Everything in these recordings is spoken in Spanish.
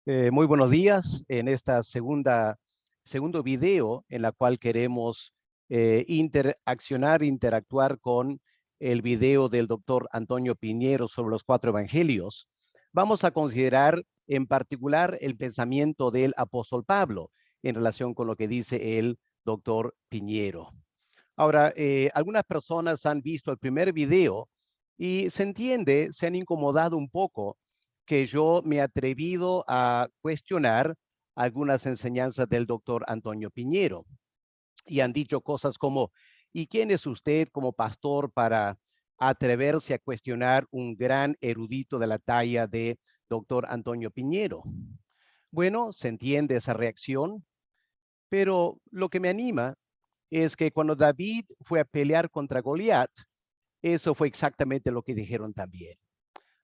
Muy buenos días en esta segundo video en la cual queremos interactuar con el video del doctor Antonio Piñero sobre los 4 evangelios. Vamos a considerar en particular el pensamiento del apóstol Pablo en relación con lo que dice el doctor Piñero. Ahora, algunas personas han visto el primer video y se han incomodado un poco que yo me he atrevido a cuestionar algunas enseñanzas del doctor Antonio Piñero. Y han dicho cosas como, ¿y quién es usted como pastor para atreverse a cuestionar un gran erudito de la talla de doctor Antonio Piñero? Bueno, se entiende esa reacción, pero lo que me anima es que cuando David fue a pelear contra Goliat, eso fue exactamente lo que dijeron también.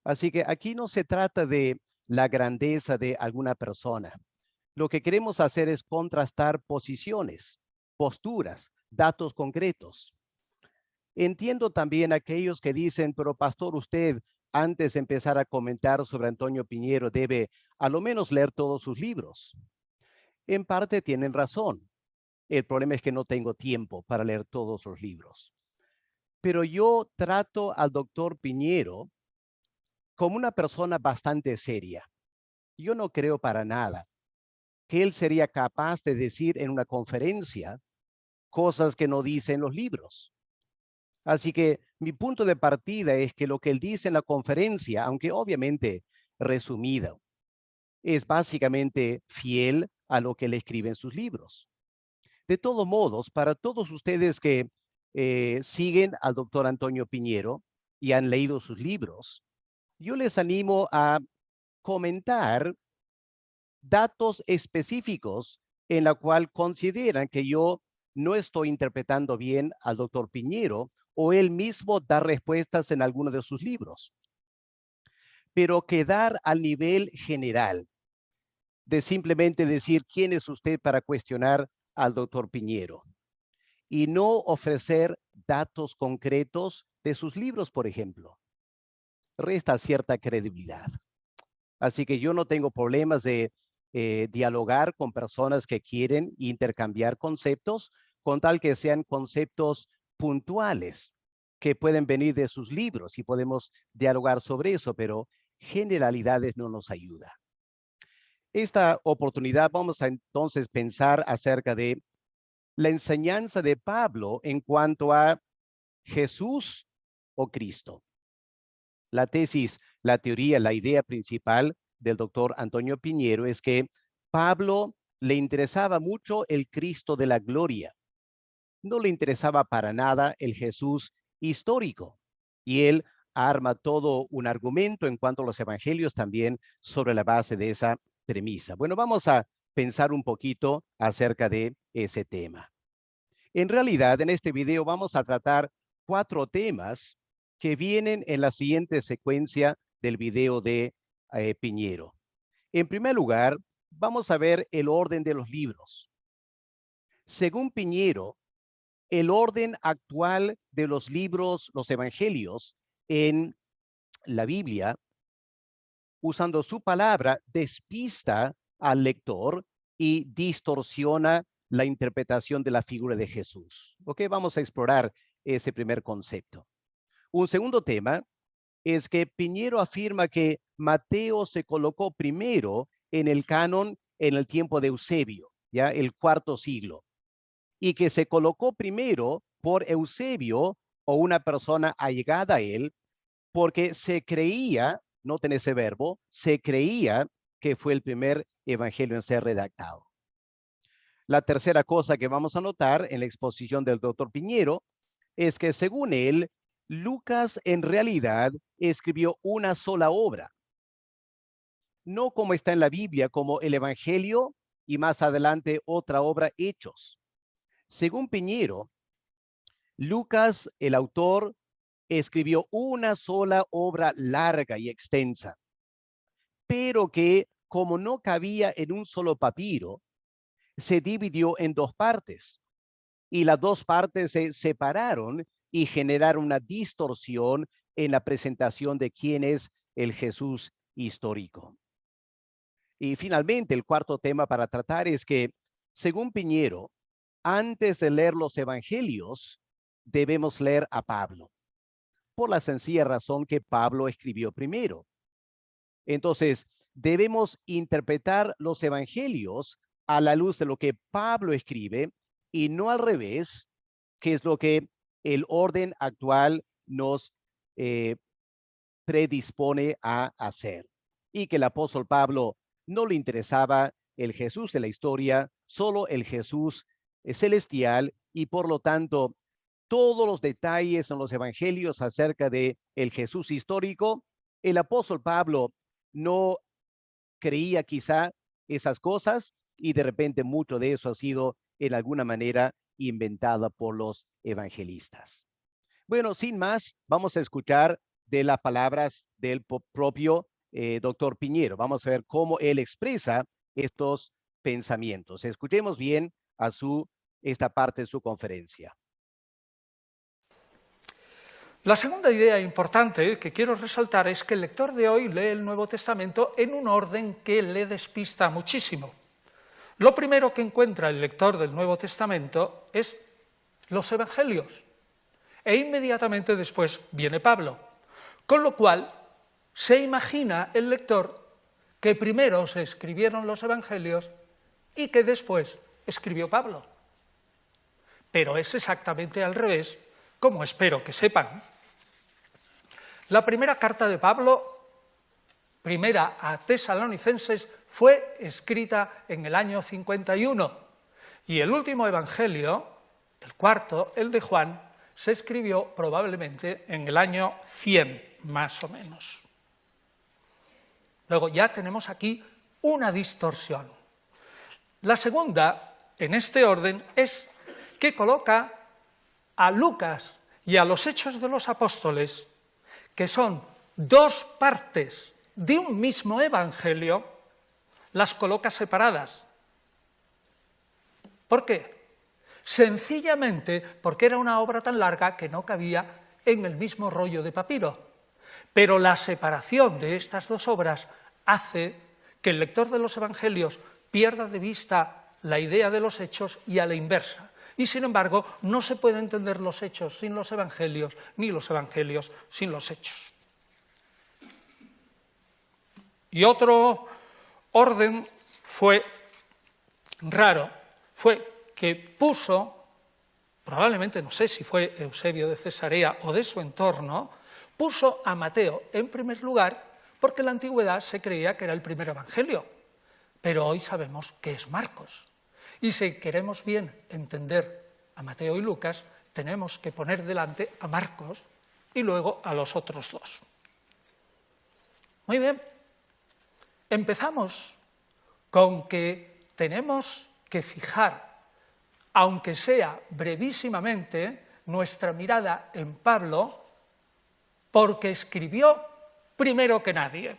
Así que aquí no se trata de la grandeza de alguna persona. Lo que queremos hacer es contrastar posiciones, posturas, datos concretos. Entiendo también a aquellos que dicen, pero pastor, usted antes de empezar a comentar sobre Antonio Piñero debe a lo menos leer todos sus libros. En parte tienen razón. El problema es que no tengo tiempo para leer todos los libros. Pero yo trato al doctor Piñero como una persona bastante seria. Yo no creo para nada que él sería capaz de decir en una conferencia cosas que no dice en los libros. Así que mi punto de partida es que lo que él dice en la conferencia, aunque obviamente resumido, es básicamente fiel a lo que él escribe en sus libros. De todos modos, para todos ustedes que siguen al doctor Antonio Piñero y han leído sus libros, yo les animo a comentar datos específicos en la cual consideran que yo no estoy interpretando bien al doctor Piñero o él mismo da respuestas en alguno de sus libros. Pero quedar al nivel general de simplemente decir quién es usted para cuestionar al doctor Piñero y no ofrecer datos concretos de sus libros, por ejemplo, resta cierta credibilidad. Así que yo no tengo problemas de dialogar con personas que quieren intercambiar conceptos con tal que sean conceptos puntuales que pueden venir de sus libros y podemos dialogar sobre eso, pero generalidades no nos ayuda. Esta oportunidad vamos a entonces pensar acerca de la enseñanza de Pablo en cuanto a Jesús o Cristo. La tesis, la teoría, la idea principal del doctor Antonio Piñero es que Pablo le interesaba mucho el Cristo de la gloria. No le interesaba para nada el Jesús histórico. Y él arma todo un argumento en cuanto a los evangelios también sobre la base de esa premisa. Bueno, vamos a pensar un poquito acerca de ese tema. En realidad, en este video vamos a tratar 4 temas que vienen en la siguiente secuencia del video de Piñero. En primer lugar, vamos a ver el orden de los libros. Según Piñero, el orden actual de los libros, los evangelios en la Biblia, usando su palabra, despista al lector y distorsiona la interpretación de la figura de Jesús. Ok, vamos a explorar ese primer concepto. Un segundo tema es que Piñero afirma que Mateo se colocó primero en el canon en el tiempo de Eusebio, ya el IV siglo, y que se colocó primero por Eusebio o una persona allegada a él, porque se creía, noten ese verbo, se creía que fue el primer evangelio en ser redactado. La tercera cosa que vamos a notar en la exposición del doctor Piñero es que según él, Lucas en realidad escribió una sola obra, no como está en la Biblia, como el Evangelio y más adelante otra obra, Hechos. Según Piñero, Lucas, el autor, escribió una sola obra larga y extensa, pero que como no cabía en un solo papiro, se dividió en 2 partes y las 2 partes se separaron y generaron una distorsión en la presentación de quién es el Jesús histórico. Y finalmente, el cuarto tema para tratar es que, según Piñero, antes de leer los evangelios, debemos leer a Pablo, por la sencilla razón que Pablo escribió primero. Entonces, debemos interpretar los evangelios a la luz de lo que Pablo escribe y no al revés, que es lo que el orden actual nos predispone a hacer. Y que el apóstol Pablo no le interesaba el Jesús de la historia, solo el Jesús celestial, y por lo tanto todos los detalles en los evangelios acerca de el Jesús histórico, el apóstol Pablo no creía quizá esas cosas, y de repente mucho de eso ha sido en alguna manera inventada por los evangelistas. Bueno, sin más, vamos a escuchar de las palabras del propio doctor Piñero. Vamos a ver cómo él expresa estos pensamientos. Escuchemos bien a esta parte de su conferencia. La segunda idea importante que quiero resaltar es que el lector de hoy lee el Nuevo Testamento en un orden que le despista muchísimo. Lo primero que encuentra el lector del Nuevo Testamento es los Evangelios, e inmediatamente después viene Pablo, con lo cual se imagina el lector que primero se escribieron los Evangelios y que después escribió Pablo. Pero es exactamente al revés, como espero que sepan. La primera carta de Pablo, primera a Tesalonicenses, fue escrita en el año 51, y el último evangelio, el cuarto, el de Juan, se escribió probablemente en el año 100, más o menos. Luego ya tenemos aquí una distorsión. La segunda, en este orden, es que coloca a Lucas y a los Hechos de los Apóstoles, que son dos partes de un mismo evangelio, las coloca separadas. ¿Por qué? Sencillamente porque era una obra tan larga que no cabía en el mismo rollo de papiro. Pero la separación de estas dos obras hace que el lector de los evangelios pierda de vista la idea de los hechos y a la inversa. Y sin embargo, no se puede entender los hechos sin los evangelios, ni los evangelios sin los hechos. Y otro orden fue raro, fue que puso, probablemente no sé si fue Eusebio de Cesarea o de su entorno, puso a Mateo en primer lugar porque en la antigüedad se creía que era el primer evangelio, pero hoy sabemos que es Marcos. Y si queremos bien entender a Mateo y Lucas, tenemos que poner delante a Marcos y luego a los otros dos. Muy bien, empezamos con que tenemos que fijar, aunque sea brevísimamente, nuestra mirada en Pablo, porque escribió primero que nadie.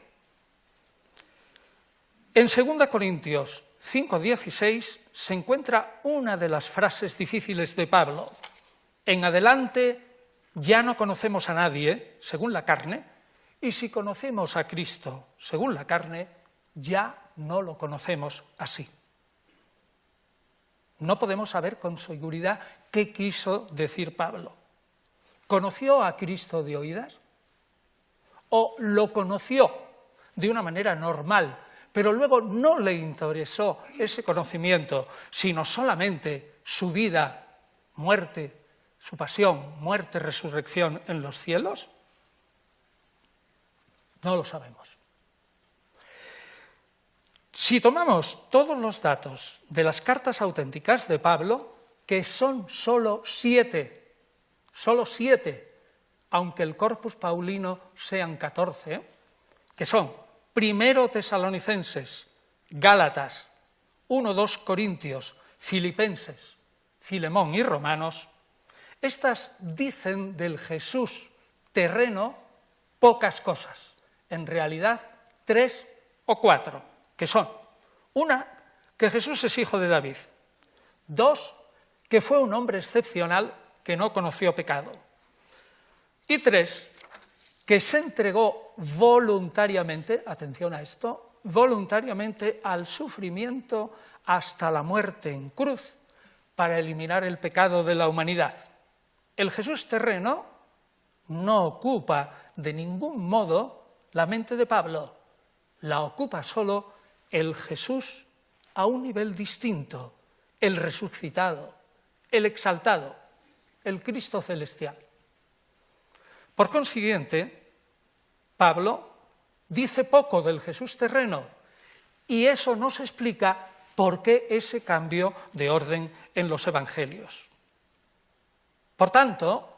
En 2 Corintios 5:16 se encuentra una de las frases difíciles de Pablo. En adelante ya no conocemos a nadie según la carne, y si conocemos a Cristo según la carne, ya no lo conocemos así. No podemos saber con seguridad qué quiso decir Pablo. ¿Conoció a Cristo de oídas? ¿O lo conoció de una manera normal, pero luego no le interesó ese conocimiento, sino solamente su vida, muerte, su pasión, muerte, resurrección en los cielos? No lo sabemos. Si tomamos todos los datos de las cartas auténticas de Pablo, que son solo siete, aunque el Corpus Paulino sean 14, que son 1 Tesalonicenses, Gálatas, 1-2 Corintios, Filipenses, Filemón y Romanos, estas dicen del Jesús terreno pocas cosas, en realidad 3 o 4, que son: una, que Jesús es hijo de David; 2, que fue un hombre excepcional que no conoció pecado; y 3, que se entregó voluntariamente, atención a esto, voluntariamente al sufrimiento hasta la muerte en cruz para eliminar el pecado de la humanidad. El Jesús terreno no ocupa de ningún modo la mente de Pablo, la ocupa solo el Jesús a un nivel distinto, el resucitado, el exaltado, el Cristo celestial. Por consiguiente, Pablo dice poco del Jesús terreno y eso nos explica por qué ese cambio de orden en los evangelios. Por tanto,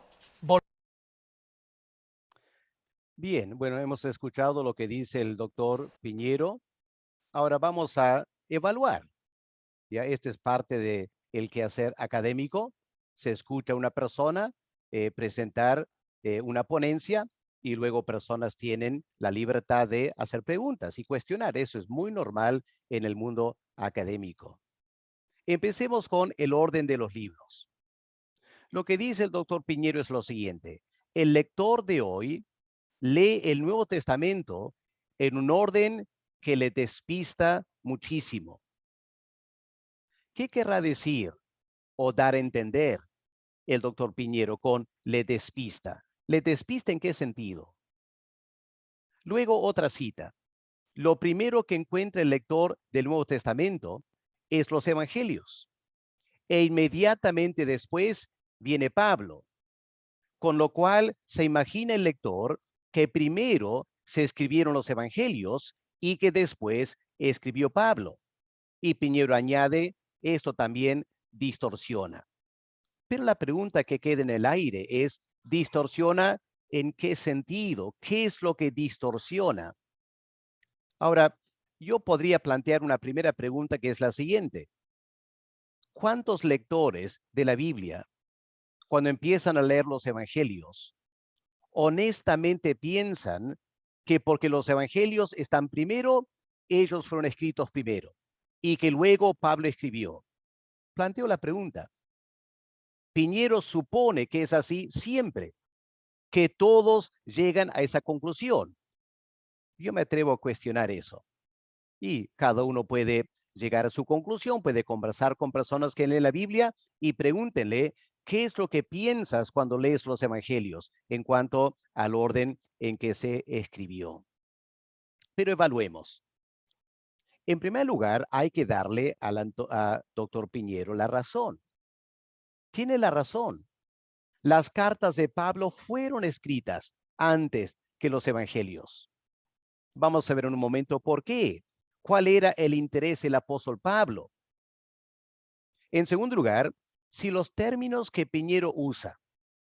Bien, bueno, hemos escuchado lo que dice el doctor Piñero. Ahora vamos a evaluar. Ya, esto es parte del quehacer académico. Se escucha a una persona presentar una ponencia y luego personas tienen la libertad de hacer preguntas y cuestionar. Eso es muy normal en el mundo académico. Empecemos con el orden de los libros. Lo que dice el doctor Piñero es lo siguiente. El lector de hoy lee el Nuevo Testamento en un orden que le despista muchísimo. ¿Qué querrá decir o dar a entender el doctor Piñero con le despista? ¿Le despista en qué sentido? Luego otra cita. Lo primero que encuentra el lector del Nuevo Testamento es los evangelios. E inmediatamente después viene Pablo, con lo cual se imagina el lector que primero se escribieron los evangelios y que después escribió Pablo. Y Piñero añade, esto también distorsiona. Pero la pregunta que queda en el aire es, ¿distorsiona en qué sentido? ¿Qué es lo que distorsiona? Ahora, yo podría plantear una primera pregunta que es la siguiente. ¿Cuántos lectores de la Biblia, cuando empiezan a leer los evangelios, honestamente piensan que porque los evangelios están primero, ellos fueron escritos primero y que luego Pablo escribió? Planteo la pregunta. Piñero supone que es así siempre, que todos llegan a esa conclusión. Yo me atrevo a cuestionar eso. Y cada uno puede llegar a su conclusión, puede conversar con personas que leen la Biblia y pregúntenle, ¿qué es lo que piensas cuando lees los evangelios en cuanto al orden en que se escribió? Pero evaluemos. En primer lugar, hay que darle a doctor Piñero la razón. Tiene la razón. Las cartas de Pablo fueron escritas antes que los evangelios. Vamos a ver en un momento por qué. ¿Cuál era el interés del apóstol Pablo? En segundo lugar, si los términos que Piñero usa,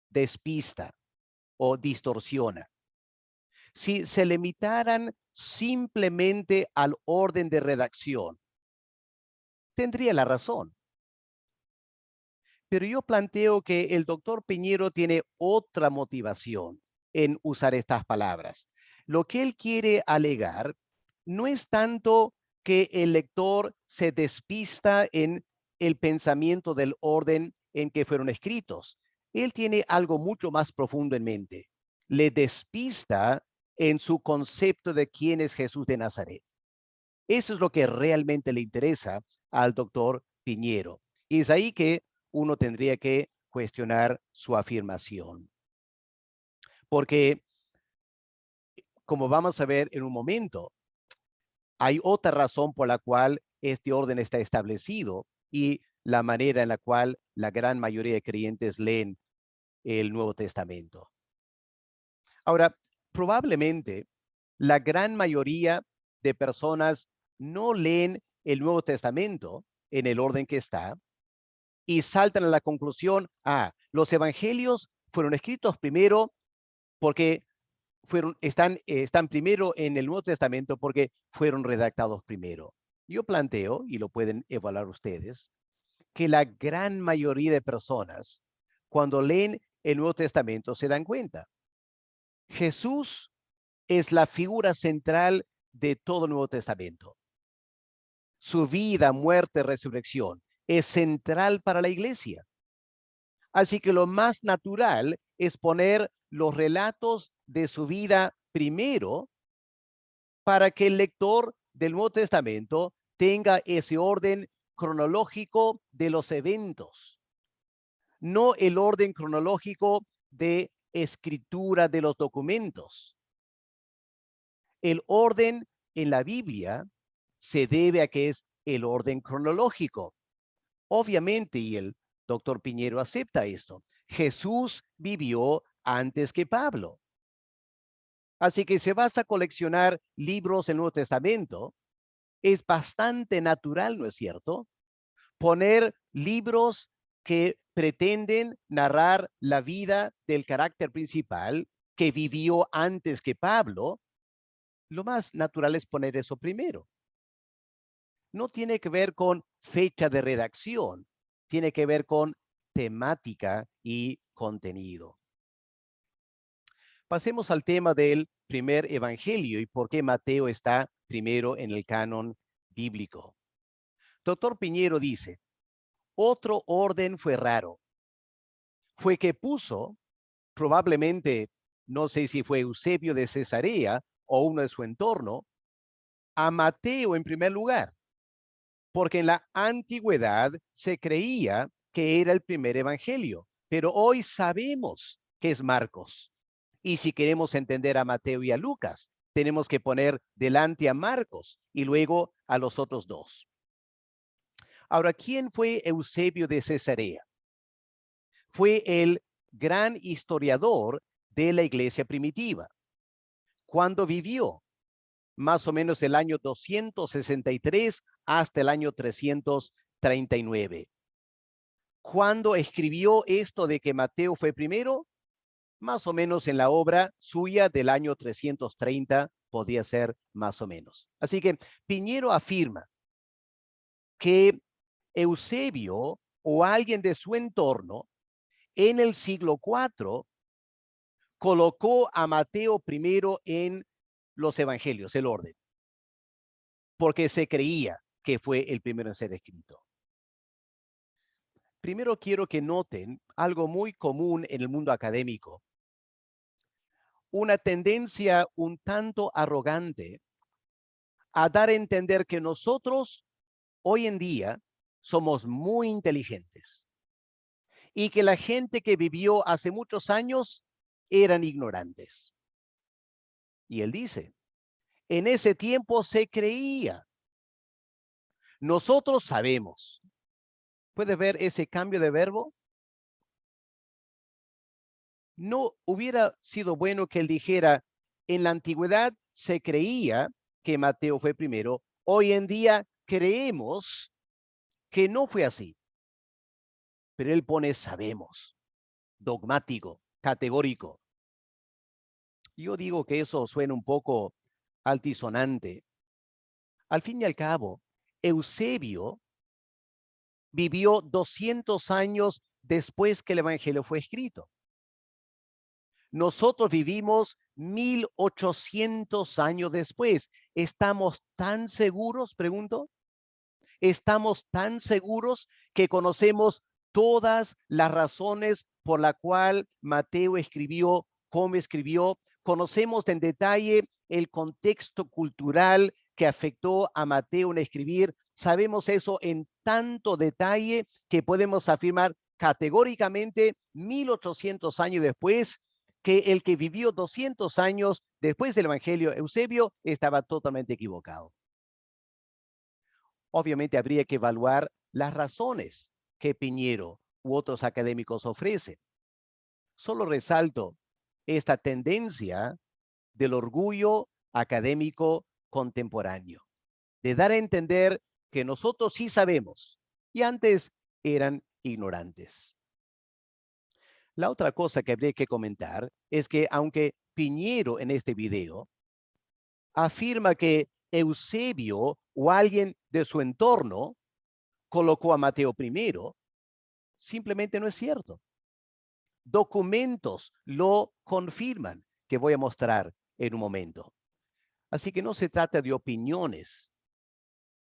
despista o distorsiona, si se limitaran simplemente al orden de redacción, tendría la razón. Pero yo planteo que el doctor Piñero tiene otra motivación en usar estas palabras. Lo que él quiere alegar no es tanto que el lector se despista en el pensamiento del orden en que fueron escritos. Él tiene algo mucho más profundo en mente. Le despista en su concepto de quién es Jesús de Nazaret. Eso es lo que realmente le interesa al doctor Piñero. Y es ahí que uno tendría que cuestionar su afirmación. Porque, como vamos a ver en un momento, hay otra razón por la cual este orden está establecido y la manera en la cual la gran mayoría de creyentes leen el Nuevo Testamento. Ahora, probablemente la gran mayoría de personas no leen el Nuevo Testamento en el orden que está y saltan a la conclusión, los evangelios fueron escritos primero porque están primero en el Nuevo Testamento porque fueron redactados primero. Yo planteo, y lo pueden evaluar ustedes, que la gran mayoría de personas, cuando leen el Nuevo Testamento, se dan cuenta. Jesús es la figura central de todo el Nuevo Testamento. Su vida, muerte, resurrección es central para la iglesia. Así que lo más natural es poner los relatos de su vida primero para que el lector del Nuevo Testamento tenga ese orden cronológico de los eventos, no el orden cronológico de escritura de los documentos. El orden en la Biblia se debe a que es el orden cronológico. Obviamente, y el doctor Piñero acepta esto, Jesús vivió antes que Pablo. Así que si vas a coleccionar libros del Nuevo Testamento, es bastante natural, ¿no es cierto?, poner libros que pretenden narrar la vida del carácter principal que vivió antes que Pablo. Lo más natural es poner eso primero. No tiene que ver con fecha de redacción, tiene que ver con temática y contenido. Pasemos al tema del primer evangelio y por qué Mateo está primero en el canon bíblico. Doctor Piñero dice, otro orden fue raro. Fue que puso, probablemente, no sé si fue Eusebio de Cesarea o uno de su entorno, a Mateo en primer lugar, porque en la antigüedad se creía que era el primer evangelio, pero hoy sabemos que es Marcos. Y si queremos entender a Mateo y a Lucas, tenemos que poner delante a Marcos y luego a los otros dos. Ahora, ¿quién fue Eusebio de Cesarea? Fue el gran historiador de la iglesia primitiva. ¿Cuándo vivió? Más o menos el año 263 hasta el año 339. ¿Cuándo escribió esto de que Mateo fue primero? Más o menos en la obra suya del año 330, podía ser más o menos. Así que Piñero afirma que Eusebio o alguien de su entorno en el siglo IV colocó a Mateo primero en los evangelios, el orden, porque se creía que fue el primero en ser escrito. Primero quiero que noten algo muy común en el mundo académico, una tendencia un tanto arrogante a dar a entender que nosotros hoy en día somos muy inteligentes y que la gente que vivió hace muchos años eran ignorantes. Y él dice, en ese tiempo se creía. Nosotros sabemos. ¿Puede ver ese cambio de verbo? No hubiera sido bueno que él dijera, en la antigüedad se creía que Mateo fue primero. Hoy en día creemos que no fue así. Pero él pone sabemos, dogmático, categórico. Yo digo que eso suena un poco altisonante. Al fin y al cabo, Eusebio vivió 200 años después que el Evangelio fue escrito. Nosotros vivimos 1800 años después. ¿Estamos tan seguros, pregunto? ¿Estamos tan seguros que conocemos todas las razones por la cual Mateo escribió, cómo escribió? ¿Conocemos en detalle el contexto cultural que afectó a Mateo en escribir? ¿Sabemos eso en tanto detalle que podemos afirmar categóricamente 1800 años después que el que vivió 200 años después del Evangelio, Eusebio, estaba totalmente equivocado? Obviamente habría que evaluar las razones que Piñero u otros académicos ofrecen. Solo resalto esta tendencia del orgullo académico contemporáneo, de dar a entender que nosotros sí sabemos y antes eran ignorantes. La otra cosa que habría que comentar es que aunque Piñero en este video afirma que Eusebio o alguien de su entorno colocó a Mateo primero, simplemente no es cierto. Documentos lo confirman, que voy a mostrar en un momento. Así que no se trata de opiniones.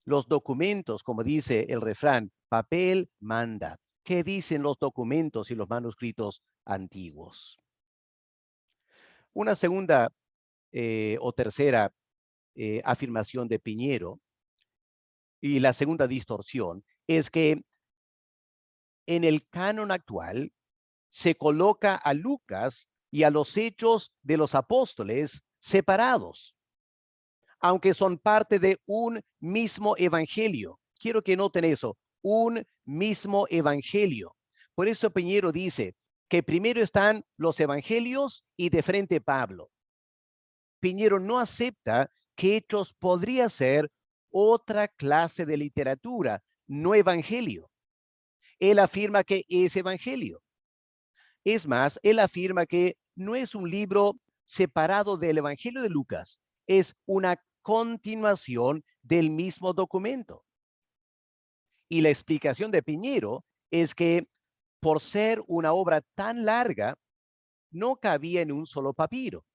Los documentos, como dice el refrán, papel manda. ¿Qué dicen los documentos y los manuscritos antiguos? Una segunda o tercera afirmación de Piñero. Y la segunda distorsión es que en el canon actual se coloca a Lucas y a los hechos de los apóstoles separados, aunque son parte de un mismo evangelio. Quiero que noten eso, un mismo evangelio. Por eso Piñero dice que primero están los evangelios y de frente Pablo. Piñero no acepta que Hechos podría ser otra clase de literatura, no evangelio. Él afirma que es evangelio. Es más, él afirma que no es un libro separado del Evangelio de Lucas, es una continuación del mismo documento. Y la explicación de Piñero es que por ser una obra tan larga, no cabía en un solo papiro.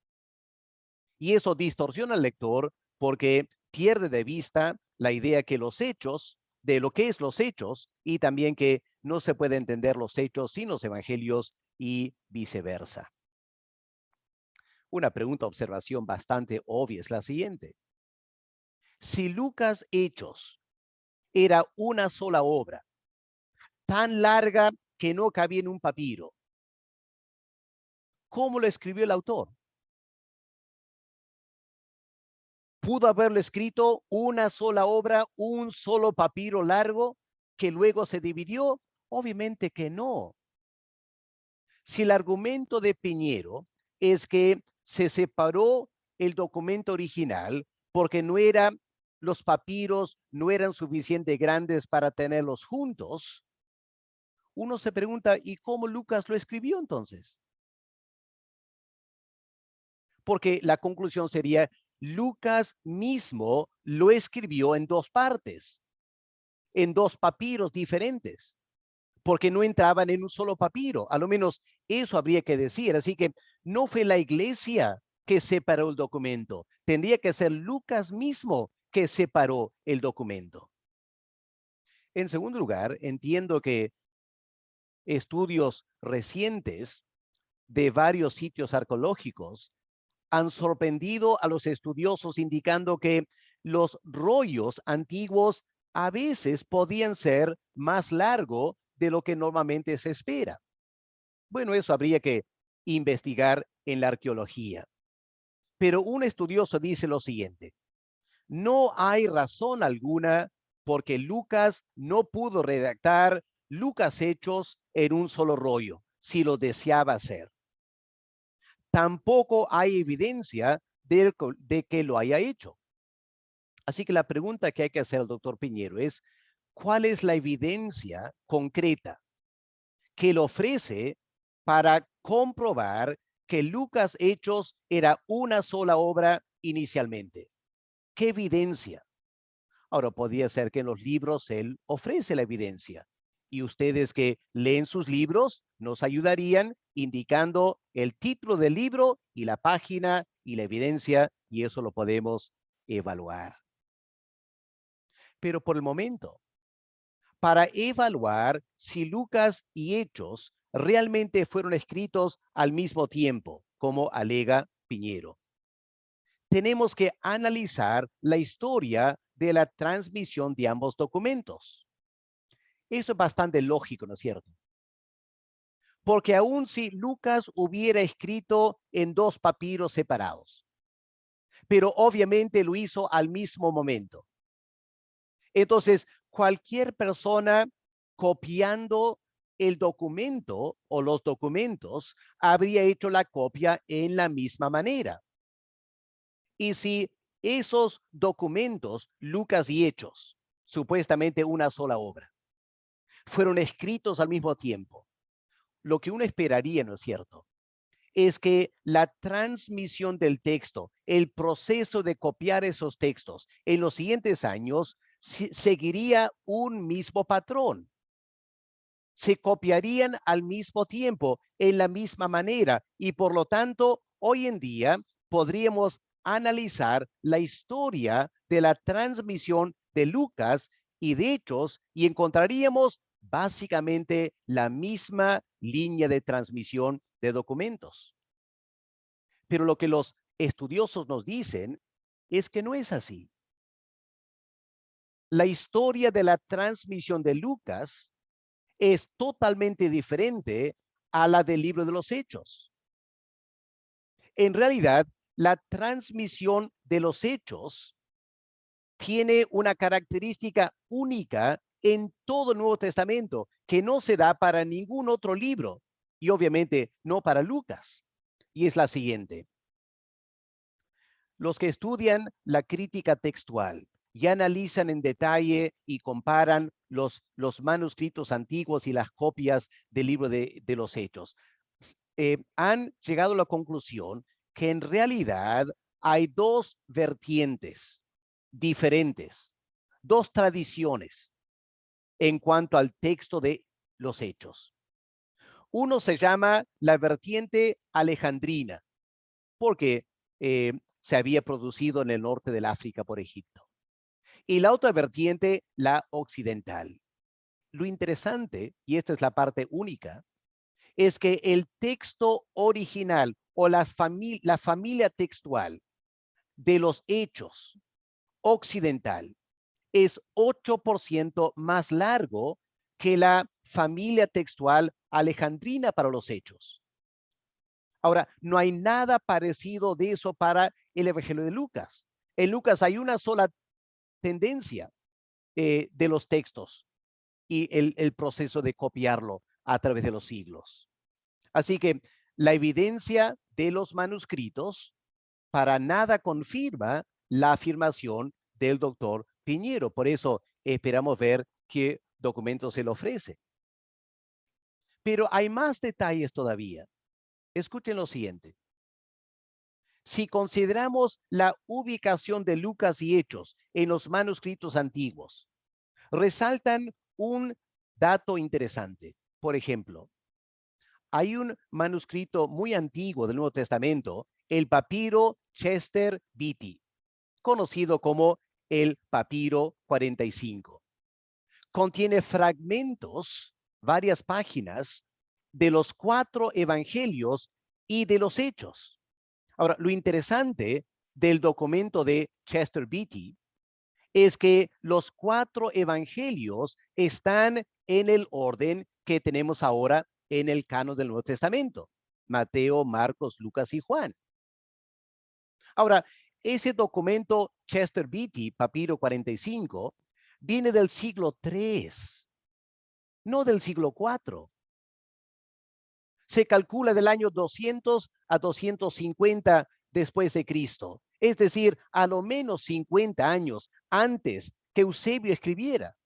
Y eso distorsiona al lector porque pierde de vista la idea que los hechos, de lo que es los hechos, y también que no se puede entender los hechos sin los evangelios y viceversa. Una pregunta, observación bastante obvia es la siguiente. Si Lucas Hechos era una sola obra, tan larga que no cabía en un papiro, ¿cómo lo escribió el autor? ¿Pudo haberlo escrito una sola obra, un solo papiro largo que luego se dividió? Obviamente que no. Si el argumento de Piñero es que se separó el documento original porque los papiros no eran suficientemente grandes para tenerlos juntos, uno se pregunta, ¿y cómo Lucas lo escribió entonces? Porque la conclusión sería, Lucas mismo lo escribió en dos partes, en dos papiros diferentes, porque no entraban en un solo papiro. A lo menos eso habría que decir. Así que no fue la iglesia que separó el documento. Tendría que ser Lucas mismo que separó el documento. En segundo lugar, entiendo que estudios recientes de varios sitios arqueológicos han sorprendido a los estudiosos indicando que los rollos antiguos a veces podían ser más largos de lo que normalmente se espera. Bueno, eso habría que investigar en la arqueología. Pero un estudioso dice lo siguiente: no hay razón alguna porque Lucas no pudo redactar Lucas Hechos en un solo rollo, si lo deseaba hacer. Tampoco hay evidencia de que lo haya hecho. Así que la pregunta que hay que hacer al doctor Piñero es, ¿cuál es la evidencia concreta que él ofrece para comprobar que Lucas Hechos era una sola obra inicialmente? ¿Qué evidencia? Ahora, podría ser que en los libros él ofrece la evidencia. Y ustedes que leen sus libros nos ayudarían indicando el título del libro y la página y la evidencia, y eso lo podemos evaluar. Pero por el momento, para evaluar si Lucas y Hechos realmente fueron escritos al mismo tiempo, como alega Piñero, tenemos que analizar la historia de la transmisión de ambos documentos. Eso es bastante lógico, ¿no es cierto? Porque aun si Lucas hubiera escrito en dos papiros separados, pero obviamente lo hizo al mismo momento. Entonces, cualquier persona copiando el documento o los documentos habría hecho la copia en la misma manera. Y si esos documentos, Lucas y Hechos, supuestamente una sola obra, fueron escritos al mismo tiempo, lo que uno esperaría, ¿no es cierto?, es que la transmisión del texto, el proceso de copiar esos textos en los siguientes años seguiría un mismo patrón. Se copiarían al mismo tiempo, en la misma manera, y por lo tanto, hoy en día podríamos analizar la historia de la transmisión de Lucas y de Hechos y encontraríamos básicamente la misma línea de transmisión de documentos. Pero lo que los estudiosos nos dicen es que no es así. La historia de la transmisión de Lucas es totalmente diferente a la del libro de los Hechos. En realidad, la transmisión de los Hechos tiene una característica única en todo el Nuevo Testamento que no se da para ningún otro libro y obviamente no para Lucas. Y es la siguiente. Los que estudian la crítica textual y analizan en detalle y comparan los manuscritos antiguos y las copias del libro de los Hechos, han llegado a la conclusión que en realidad hay dos vertientes diferentes, dos tradiciones en cuanto al texto de los Hechos. Uno se llama la vertiente alejandrina, porque se había producido en el norte del África por Egipto. Y la otra vertiente, la occidental. Lo interesante, y esta es la parte única, es que el texto original o la familia textual de los Hechos occidental es 8% más largo que la familia textual alejandrina para los Hechos. Ahora, no hay nada parecido de eso para el Evangelio de Lucas. En Lucas hay una sola tendencia de los textos y el proceso de copiarlo a través de los siglos. Así que la evidencia de los manuscritos para nada confirma la afirmación del doctor Piñero. Por eso esperamos ver qué documento se le ofrece. Pero hay más detalles todavía. Escuchen lo siguiente. Si consideramos la ubicación de Lucas y Hechos en los manuscritos antiguos, resaltan un dato interesante. Por ejemplo, hay un manuscrito muy antiguo del Nuevo Testamento, el papiro Chester Beatty, conocido como el papiro 45. Contiene fragmentos, varias páginas, de los 4 evangelios y de los hechos. Ahora, lo interesante del documento de Chester Beatty es que los 4 evangelios están en el orden que tenemos ahora en el canon del Nuevo Testamento: Mateo, Marcos, Lucas y Juan. Ahora, ese documento Chester Beatty, papiro 45, viene del siglo III, no del siglo IV. Se calcula del año 200 a 250 después de Cristo, es decir, a lo menos 50 años antes que Eusebio escribiera.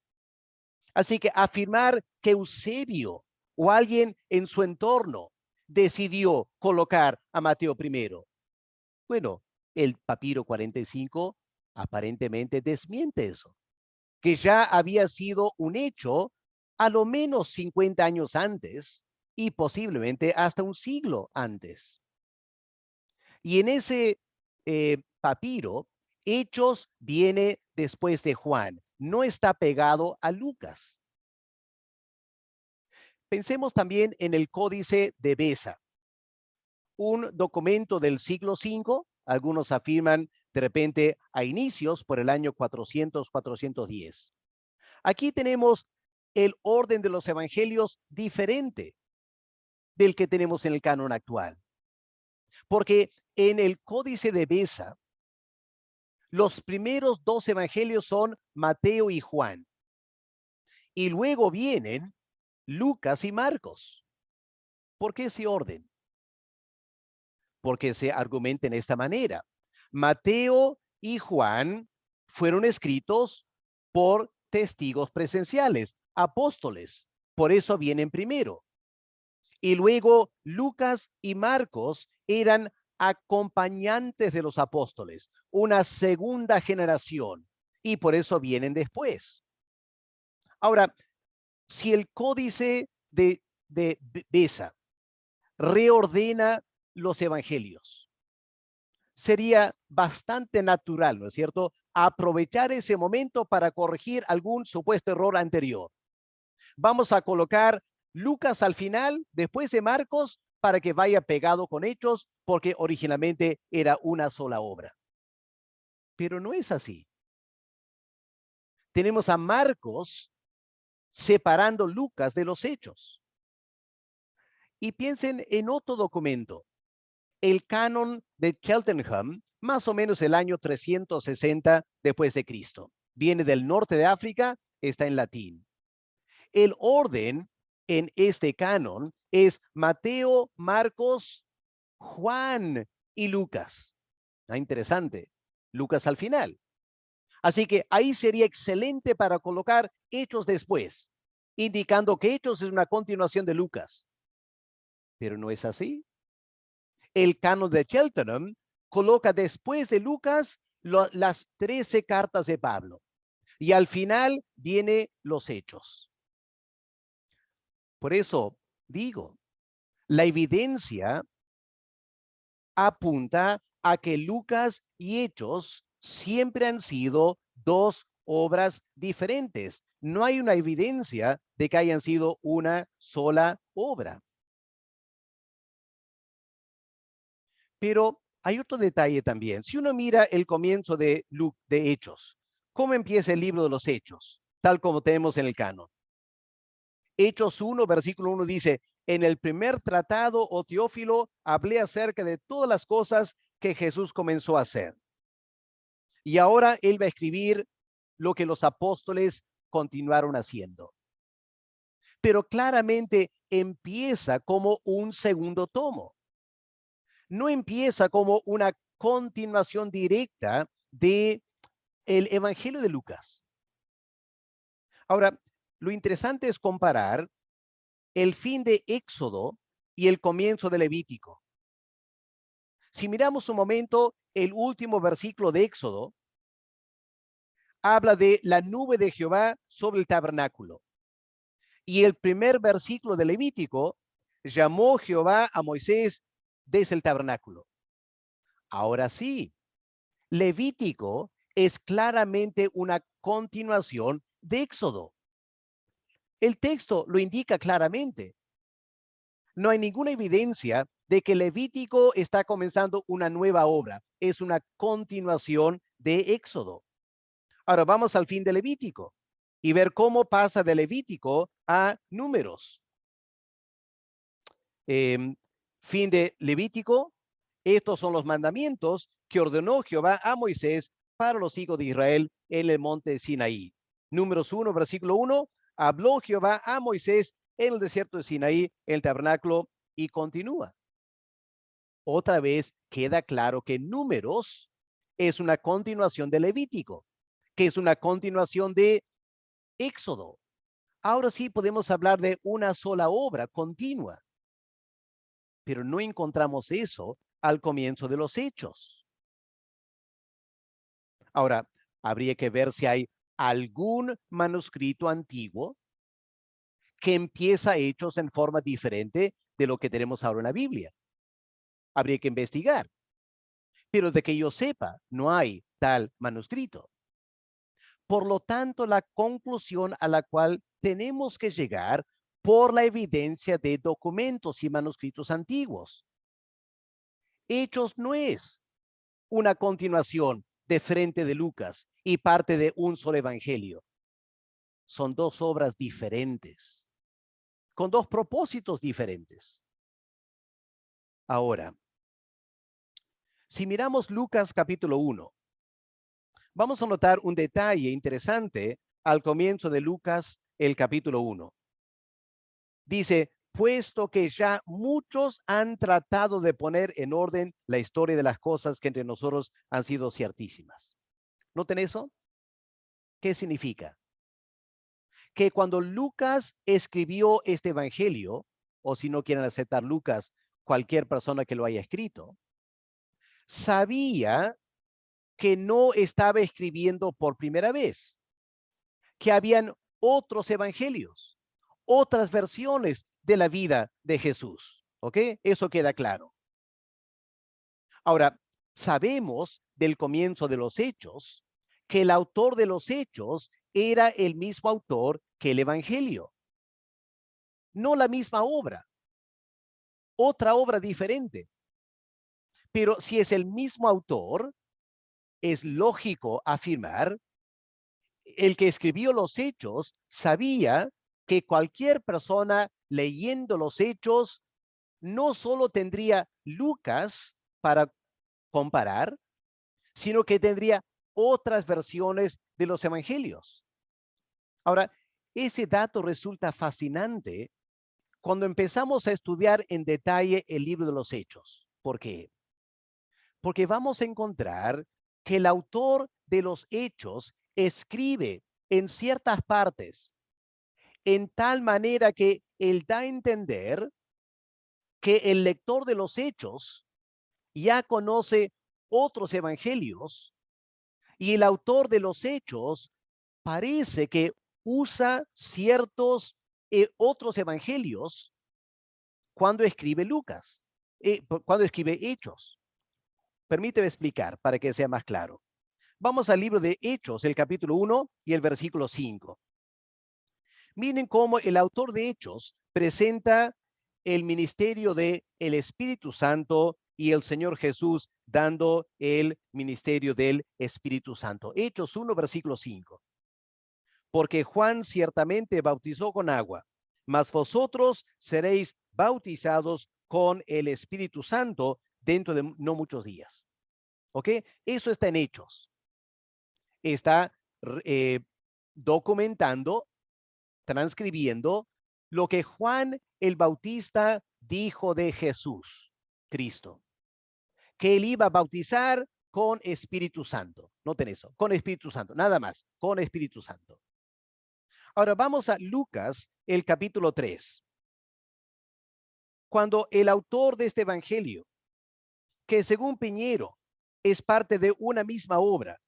Así que afirmar que Eusebio o alguien en su entorno decidió colocar a Mateo primero, bueno, el papiro 45 aparentemente desmiente eso, que ya había sido un hecho a lo menos 50 años antes y posiblemente hasta un siglo antes. Y en ese papiro, Hechos viene después de Juan, no está pegado a Lucas. Pensemos también en el Códice de Beza, un documento del siglo V, algunos afirman de repente a inicios por el año 400, 410. Aquí tenemos el orden de los evangelios diferente del que tenemos en el canon actual. Porque en el Códice de Beza, los primeros 2 evangelios son Mateo y Juan. Y luego vienen Lucas y Marcos. ¿Por qué ese orden? Porque se argumenta en esta manera. Mateo y Juan fueron escritos por testigos presenciales, apóstoles. Por eso vienen primero. Y luego Lucas y Marcos eran acompañantes de los apóstoles, una segunda generación, y por eso vienen después. Ahora, si el Códice de Beza reordena los evangelios, sería bastante natural, ¿no es cierto?, aprovechar ese momento para corregir algún supuesto error anterior. Vamos a colocar Lucas al final, después de Marcos, para que vaya pegado con Hechos, porque originalmente era una sola obra. Pero no es así. Tenemos a Marcos separando Lucas de los Hechos. Y piensen en otro documento, el canon de Cheltenham, más o menos el año 360 después de Cristo. Viene del norte de África, está en latín. El orden en este canon es Mateo, Marcos, Juan y Lucas. Interesante. Lucas al final. Así que ahí sería excelente para colocar Hechos después, indicando que Hechos es una continuación de Lucas. Pero no es así. El canon de Cheltenham coloca después de Lucas las 13 cartas de Pablo. Y al final viene los Hechos. Por eso digo, la evidencia apunta a que Lucas y Hechos siempre han sido dos obras diferentes. No hay una evidencia de que hayan sido una sola obra. Pero hay otro detalle también. Si uno mira el comienzo de Hechos, ¿cómo empieza el libro de los Hechos? Tal como tenemos en el canon. Hechos 1, versículo 1 dice, en el primer tratado, oh Teófilo, hablé acerca de todas las cosas que Jesús comenzó a hacer. Y ahora él va a escribir lo que los apóstoles continuaron haciendo. Pero claramente empieza como un segundo tomo. No empieza como una continuación directa de el Evangelio de Lucas. Ahora, lo interesante es comparar el fin de Éxodo y el comienzo de Levítico. Si miramos un momento el último versículo de Éxodo, habla de la nube de Jehová sobre el tabernáculo. Y el primer versículo de Levítico, llamó Jehová a Moisés desde el tabernáculo. Ahora sí, Levítico es claramente una continuación de Éxodo. El texto lo indica claramente. No hay ninguna evidencia de que Levítico está comenzando una nueva obra. Es una continuación de Éxodo. Ahora vamos al fin de Levítico y ver cómo pasa de Levítico a Números. Fin de Levítico, estos son los mandamientos que ordenó Jehová a Moisés para los hijos de Israel en el monte Sinaí. Números 1, versículo 1, habló Jehová a Moisés en el desierto de Sinaí, en el tabernáculo, y continúa. Otra vez queda claro que Números es una continuación de Levítico, que es una continuación de Éxodo. Ahora sí podemos hablar de una sola obra continua, pero no encontramos eso al comienzo de los Hechos. Ahora, habría que ver si hay algún manuscrito antiguo que empieza Hechos en forma diferente de lo que tenemos ahora en la Biblia. Habría que investigar. Pero de que yo sepa, no hay tal manuscrito. Por lo tanto, la conclusión a la cual tenemos que llegar por la evidencia de documentos y manuscritos antiguos. Hechos no es una continuación de frente de Lucas y parte de un solo evangelio. Son dos obras diferentes, con dos propósitos diferentes. Ahora, si miramos Lucas capítulo 1, vamos a notar un detalle interesante al comienzo de Lucas, el capítulo 1. Dice, puesto que ya muchos han tratado de poner en orden la historia de las cosas que entre nosotros han sido ciertísimas. ¿Noten eso? ¿Qué significa? Que cuando Lucas escribió este evangelio, o si no quieren aceptar Lucas, cualquier persona que lo haya escrito, sabía que no estaba escribiendo por primera vez, que habían otros evangelios, otras versiones de la vida de Jesús. ¿Ok? Eso queda claro. Ahora, sabemos del comienzo de los Hechos que el autor de los Hechos era el mismo autor que el Evangelio. No la misma obra, otra obra diferente. Pero si es el mismo autor, es lógico afirmar, el que escribió los hechos sabía que cualquier persona leyendo los hechos no solo tendría Lucas para comparar, sino que tendría otras versiones de los evangelios. Ahora, ese dato resulta fascinante cuando empezamos a estudiar en detalle el libro de los Hechos. ¿Por qué? Porque vamos a encontrar que el autor de los Hechos escribe en ciertas partes en tal manera que él da a entender que el lector de los Hechos ya conoce otros evangelios y el autor de los Hechos parece que usa ciertos otros evangelios cuando escribe Lucas, cuando escribe Hechos. Permíteme explicar para que sea más claro. Vamos al libro de Hechos, el capítulo 1 y el versículo 5. Miren cómo el autor de Hechos presenta el ministerio de el Espíritu Santo y el Señor Jesús dando el ministerio del Espíritu Santo. Hechos 1, versículo 5. Porque Juan ciertamente bautizó con agua, mas vosotros seréis bautizados con el Espíritu Santo dentro de no muchos días. ¿Ok? Eso está en Hechos. Está documentando, transcribiendo lo que Juan el Bautista dijo de Jesús, Cristo, que él iba a bautizar con Espíritu Santo. Noten eso, con Espíritu Santo, nada más, con Espíritu Santo. Ahora vamos a Lucas, el capítulo 3. Cuando el autor de este evangelio, que según Piñero es parte de una misma obra,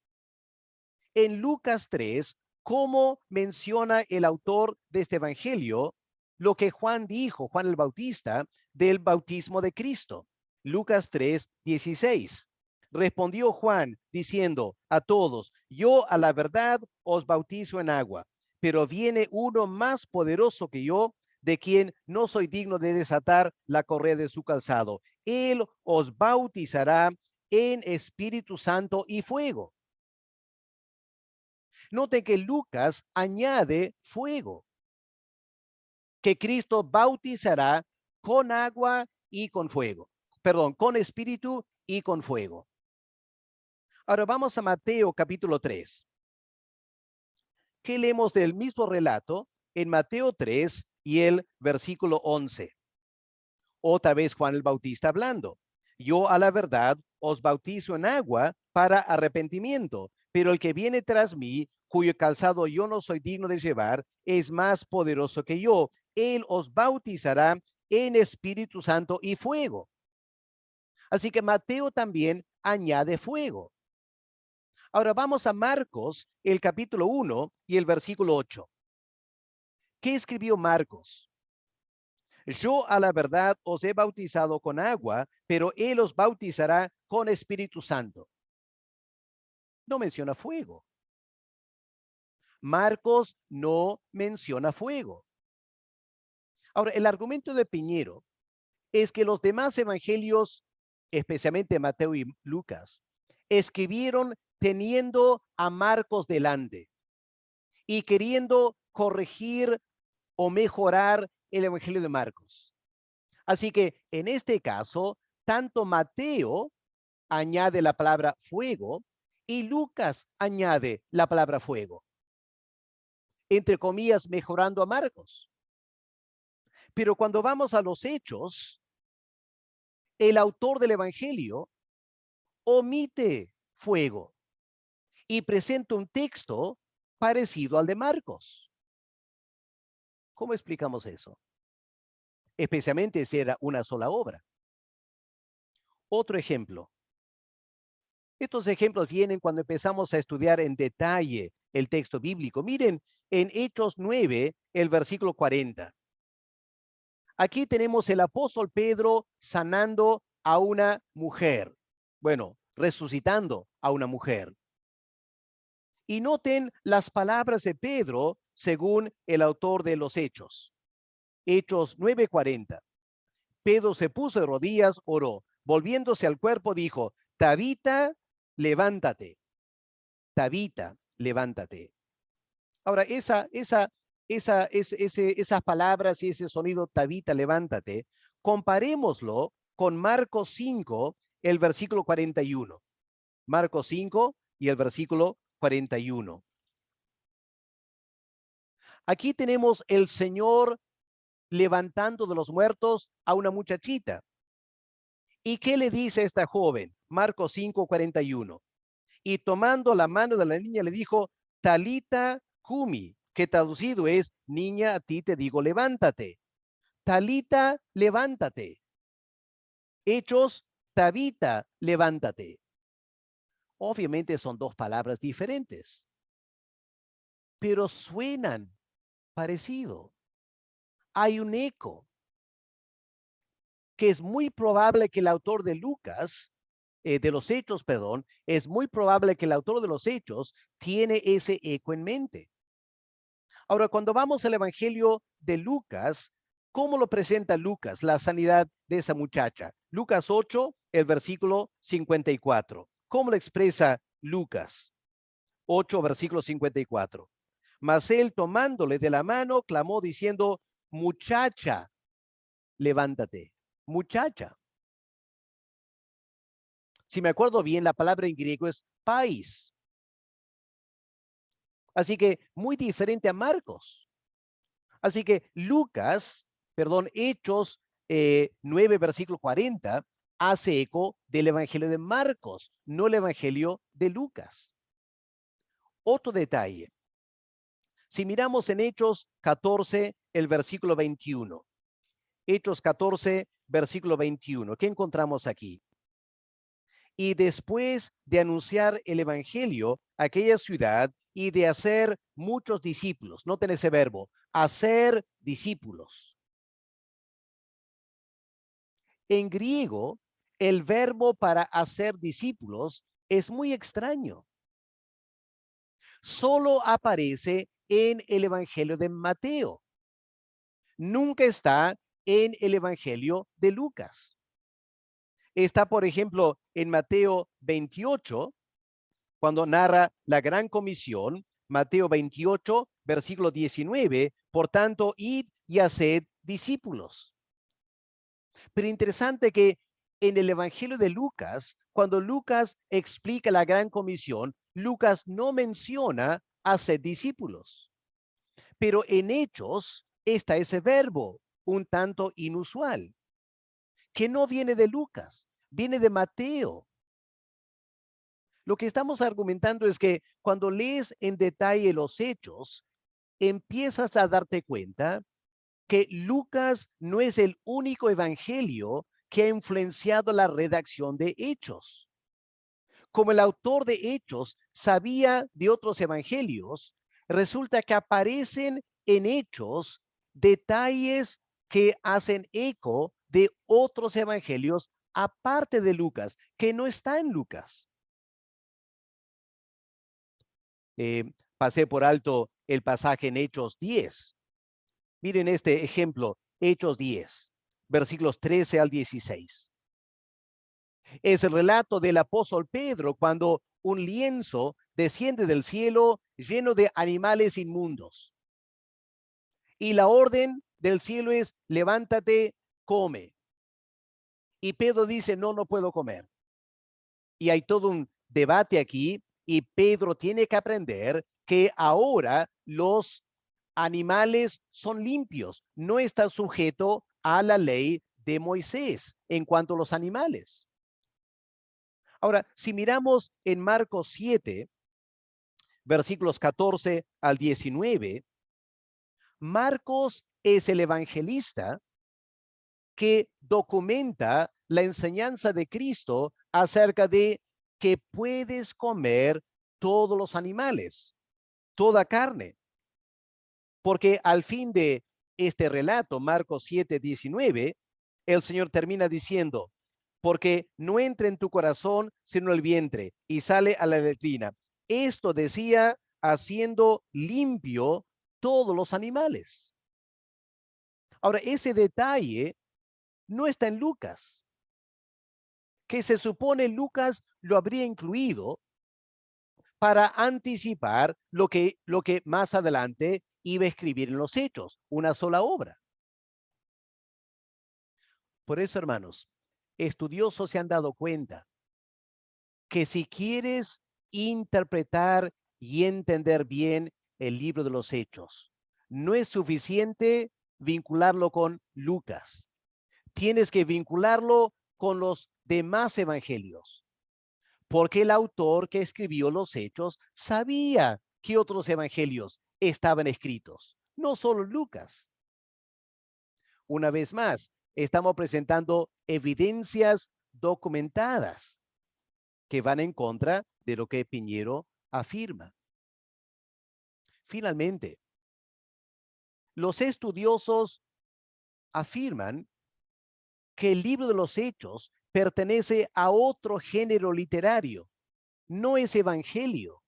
en Lucas 3, cómo menciona el autor de este evangelio lo que Juan dijo, Juan el Bautista, del bautismo de Cristo. Lucas 3, 16. Respondió Juan diciendo a todos, yo a la verdad os bautizo en agua, pero viene uno más poderoso que yo, de quien no soy digno de desatar la correa de su calzado. Él os bautizará en Espíritu Santo y fuego. Note que Lucas añade fuego, que Cristo bautizará con agua y con fuego. Perdón, con espíritu y con fuego. Ahora vamos a Mateo capítulo 3. ¿Qué leemos del mismo relato en Mateo 3 y el versículo 11? Otra vez Juan el Bautista hablando. Yo a la verdad os bautizo en agua para arrepentimiento, pero el que viene tras mí, cuyo calzado yo no soy digno de llevar, es más poderoso que yo. Él os bautizará en Espíritu Santo y fuego. Así que Mateo también añade fuego. Ahora vamos a Marcos, el capítulo 1 y el versículo 8. ¿Qué escribió Marcos? Yo a la verdad os he bautizado con agua, pero él os bautizará con Espíritu Santo. No menciona fuego. Marcos no menciona fuego. Ahora, el argumento de Piñero es que los demás evangelios, especialmente Mateo y Lucas, escribieron teniendo a Marcos delante y queriendo corregir o mejorar el evangelio de Marcos. Así que en este caso, tanto Mateo añade la palabra fuego y Lucas añade la palabra fuego, entre comillas, mejorando a Marcos. Pero cuando vamos a los hechos, el autor del evangelio omite fuego y presenta un texto parecido al de Marcos. ¿Cómo explicamos eso? Especialmente si era una sola obra. Otro ejemplo. Estos ejemplos vienen cuando empezamos a estudiar en detalle el texto bíblico. Miren en Hechos 9, el versículo 40. Aquí tenemos el apóstol Pedro sanando a una mujer. Bueno, resucitando a una mujer. Y noten las palabras de Pedro según el autor de los Hechos. Hechos 9:40. Pedro se puso de rodillas, oró. Volviéndose al cuerpo, dijo, Tabita, levántate. Tabita, levántate. Ahora, esas palabras y ese sonido, Tabita, levántate, comparémoslo con Marcos 5, el versículo 41. Marcos 5 y el versículo 41. Aquí tenemos el Señor levantando de los muertos a una muchachita. ¿Y qué le dice esta joven? Marcos 5, 41. Y tomando la mano de la niña le dijo, Talita Cumi, que traducido es, niña, a ti te digo, levántate. Talita, levántate. Hechos, Tabita, levántate. Obviamente son dos palabras diferentes, pero suenan parecido. Hay un eco que es muy probable que el autor de Lucas, de los Hechos, perdón, es muy probable que el autor de los Hechos tiene ese eco en mente. Ahora, cuando vamos al Evangelio de Lucas, ¿cómo lo presenta Lucas, la sanidad de esa muchacha? Lucas 8, el versículo 54. ¿Cómo lo expresa Lucas? 8, versículo 54. Mas él, tomándole de la mano, clamó diciendo, muchacha, levántate. Muchacha. Si me acuerdo bien, la palabra en griego es pais. Así que muy diferente a Marcos. Así que Hechos 9, versículo 40, hace eco del Evangelio de Marcos, no el Evangelio de Lucas. Otro detalle. Si miramos en Hechos 14, el versículo 21. Hechos 14, versículo 21. ¿Qué encontramos aquí? Y después de anunciar el Evangelio a aquella ciudad y de hacer muchos discípulos, noten ese verbo, hacer discípulos. En griego, el verbo para hacer discípulos es muy extraño. Solo aparece en el Evangelio de Mateo. Nunca está en el Evangelio de Lucas. Está, por ejemplo, en Mateo 28, cuando narra la gran comisión, Mateo 28, versículo 19, por tanto, id y haced discípulos. Pero interesante que en el Evangelio de Lucas, cuando Lucas explica la gran comisión, Lucas no menciona hacer discípulos. Pero en Hechos está ese verbo un tanto inusual, que no viene de Lucas, viene de Mateo. Lo que estamos argumentando es que cuando lees en detalle los Hechos, empiezas a darte cuenta que Lucas no es el único evangelio que ha influenciado la redacción de Hechos. Como el autor de Hechos sabía de otros evangelios, resulta que aparecen en Hechos detalles que hacen eco de otros evangelios aparte de Lucas, que no está en Lucas. Pasé por alto el pasaje en Hechos 10. Miren este ejemplo, Hechos 10, versículos 13 al 16. Es el relato del apóstol Pedro cuando un lienzo desciende del cielo lleno de animales inmundos. Y la orden del cielo es, levántate, come. Y Pedro dice, no, no puedo comer. Y hay todo un debate aquí y Pedro tiene que aprender que ahora los animales son limpios, no está sujeto a la ley de Moisés en cuanto a los animales. Ahora, si miramos en Marcos 7, versículos 14 al 19, Marcos es el evangelista que documenta la enseñanza de Cristo acerca de que puedes comer todos los animales, toda carne. Porque al fin de este relato, Marcos 7, 19, el Señor termina diciendo, porque no entra en tu corazón sino el vientre y sale a la letrina. Esto decía haciendo limpio todos los animales. Ahora, ese detalle no está en Lucas, que se supone Lucas lo habría incluido para anticipar lo que más adelante iba a escribir en los Hechos, una sola obra. Por eso, hermanos, estudiosos se han dado cuenta que si quieres interpretar y entender bien el libro de los Hechos, no es suficiente vincularlo con Lucas. Tienes que vincularlo con los demás evangelios, porque el autor que escribió los Hechos sabía que otros evangelios estaban escritos, no solo Lucas. Una vez más, estamos presentando evidencias documentadas que van en contra de lo que Piñero afirma. Finalmente, los estudiosos afirman que el libro de los Hechos pertenece a otro género literario, no es evangelio.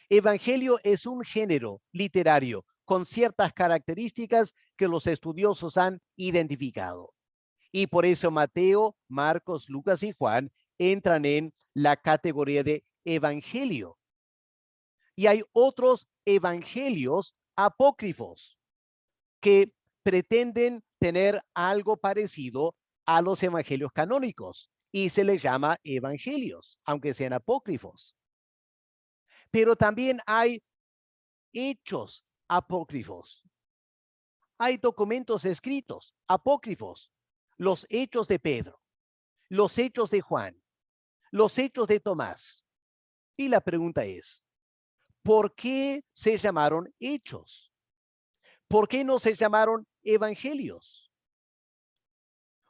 Evangelio es un género literario con ciertas características que los estudiosos han identificado. Y por eso Mateo, Marcos, Lucas y Juan entran en la categoría de evangelio. Y hay otros evangelios apócrifos que pretenden tener algo parecido a los evangelios canónicos y se les llama evangelios, aunque sean apócrifos. Pero también hay hechos apócrifos. Hay documentos escritos apócrifos, los hechos de Pedro, los hechos de Juan, los hechos de Tomás. Y la pregunta es, ¿por qué se llamaron hechos? ¿Por qué no se llamaron evangelios?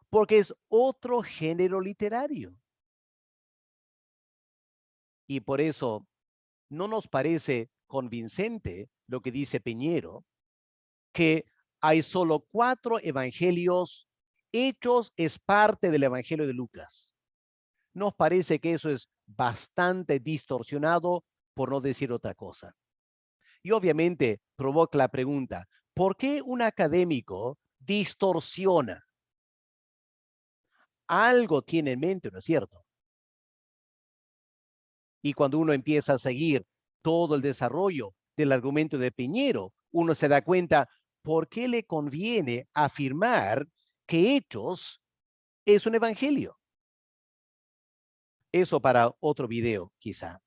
Porque es otro género literario. Y por eso no nos parece convincente lo que dice Piñero, que hay solo 4 evangelios. Hechos es parte del evangelio de Lucas. Nos parece que eso es bastante distorsionado, por no decir otra cosa. Y obviamente provoca la pregunta, ¿por qué un académico distorsiona? Algo tiene en mente, ¿no es cierto? Y cuando uno empieza a seguir todo el desarrollo del argumento de Piñero, uno se da cuenta por qué le conviene afirmar que Hechos es un evangelio. Eso para otro video, quizá.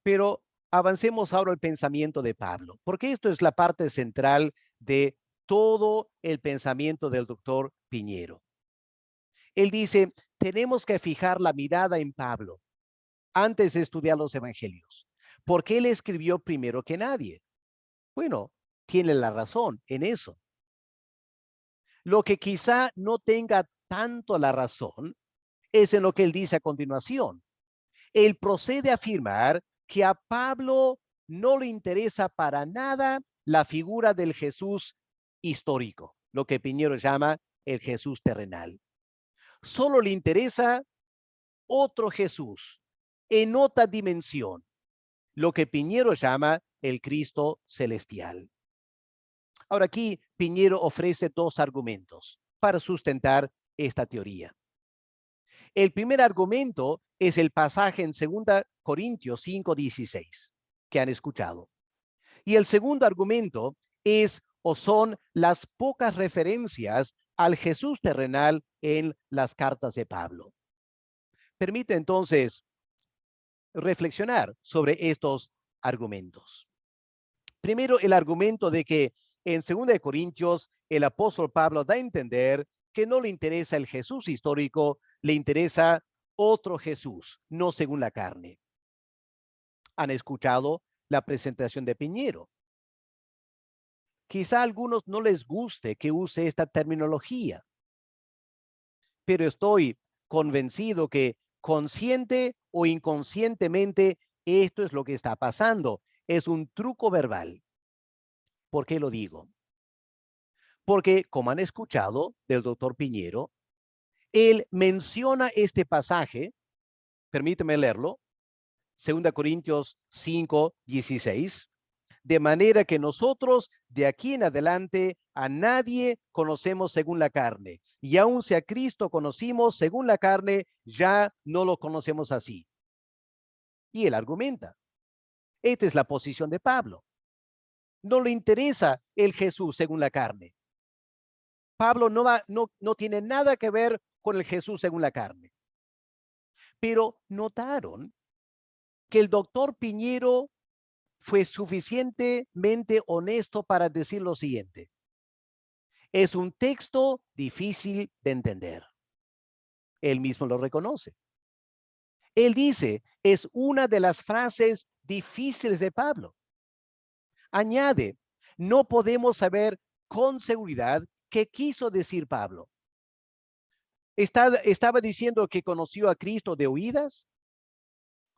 Pero avancemos ahora al pensamiento de Pablo, porque esto es la parte central de todo el pensamiento del doctor Piñero. Él dice, tenemos que fijar la mirada en Pablo antes de estudiar los evangelios, porque él escribió primero que nadie. Bueno, tiene la razón en eso. Lo que quizá no tenga tanto la razón es en lo que él dice a continuación. Él procede a afirmar que a Pablo no le interesa para nada la figura del Jesús histórico, lo que Piñero llama el Jesús terrenal. Solo le interesa otro Jesús en otra dimensión, lo que Piñero llama el Cristo celestial. Ahora aquí Piñero ofrece 2 argumentos para sustentar esta teoría. El primer argumento es el pasaje en 2 Corintios 5:16 que han escuchado. Y el segundo argumento es o son las pocas referencias al Jesús terrenal en las cartas de Pablo. Permite entonces reflexionar sobre estos argumentos. Primero, el argumento de que en 2 Corintios el apóstol Pablo da a entender que no le interesa el Jesús histórico, le interesa otro Jesús, no según la carne. Han escuchado la presentación de Piñero. Quizá a algunos no les guste que use esta terminología, pero estoy convencido que consciente o inconscientemente esto es lo que está pasando. Es un truco verbal. ¿Por qué lo digo? Porque, como han escuchado del doctor Piñero, él menciona este pasaje, permíteme leerlo, 2 Corintios 5:16, de manera que nosotros de aquí en adelante a nadie conocemos según la carne, y aun si a Cristo conocimos según la carne, ya no lo conocemos así. Y él argumenta. Esta es la posición de Pablo. No le interesa el Jesús según la carne. Pablo no tiene nada que ver con el Jesús según la carne. Pero notaron que el doctor Piñero fue suficientemente honesto para decir lo siguiente. Es un texto difícil de entender. Él mismo lo reconoce. Él dice, es una de las frases difíciles de Pablo. Añade, no podemos saber con seguridad qué quiso decir Pablo. ¿Estaba diciendo que conoció a Cristo de oídas?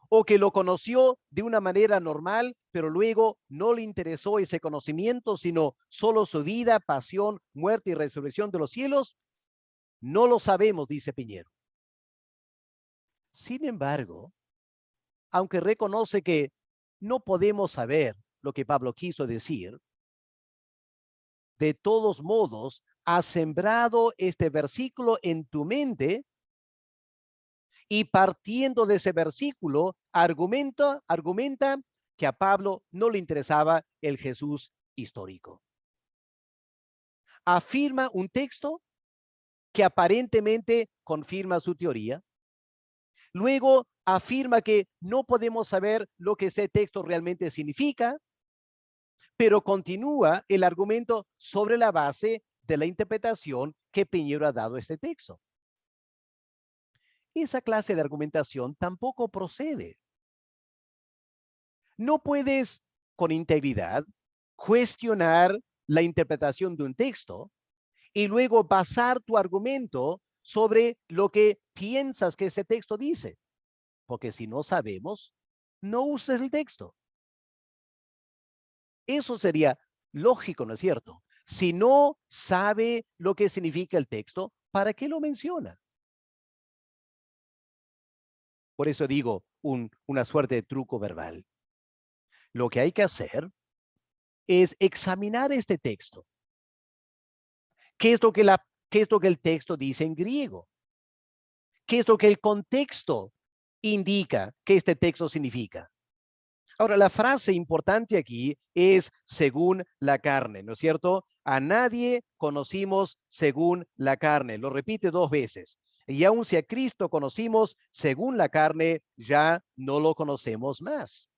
¿O que lo conoció de una manera normal, pero luego no le interesó ese conocimiento, sino solo su vida, pasión, muerte y resurrección de los cielos? No lo sabemos, dice Piñero. Sin embargo, aunque reconoce que no podemos saber lo que Pablo quiso decir, de todos modos, has sembrado este versículo en tu mente y partiendo de ese versículo, argumenta que a Pablo no le interesaba el Jesús histórico. Afirma un texto que aparentemente confirma su teoría. Luego afirma que no podemos saber lo que ese texto realmente significa, pero continúa el argumento sobre la base de la interpretación que Piñero ha dado a este texto. Esa clase de argumentación tampoco procede. No puedes con integridad cuestionar la interpretación de un texto y luego basar tu argumento sobre lo que piensas que ese texto dice. Porque si no sabemos, no uses el texto. Eso sería lógico, ¿no es cierto? Si no sabe lo que significa el texto, ¿para qué lo menciona? Por eso digo, una suerte de truco verbal. Lo que hay que hacer es examinar este texto. ¿Qué es lo que el texto dice en griego? ¿Qué es lo que el contexto indica que este texto significa? Ahora, la frase importante aquí es según la carne, ¿no es cierto? A nadie conocimos según la carne. Lo repite 2 veces. Y aun si a Cristo conocimos según la carne, ya no lo conocemos más.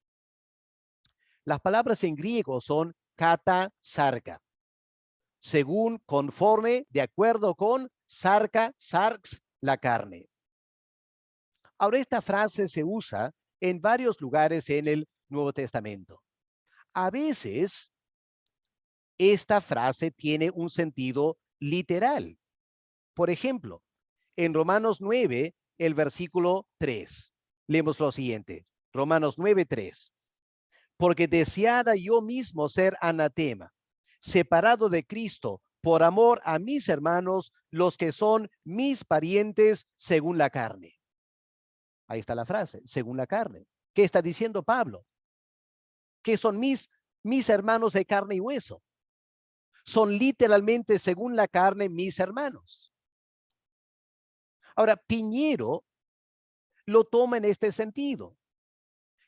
Las palabras en griego son kata sarka. Según, conforme, de acuerdo con, sarka, sarx, la carne. Ahora, esta frase se usa en varios lugares en el Nuevo Testamento. A veces, esta frase tiene un sentido literal. Por ejemplo, en Romanos 9, el versículo 3. Leemos lo siguiente. Romanos 9, 3. Porque deseara yo mismo ser anatema, separado de Cristo, por amor a mis hermanos, los que son mis parientes según la carne. Ahí está la frase, según la carne. ¿Qué está diciendo Pablo? Que son mis hermanos de carne y hueso. Son literalmente, según la carne, mis hermanos. Ahora, Piñero lo toma en este sentido,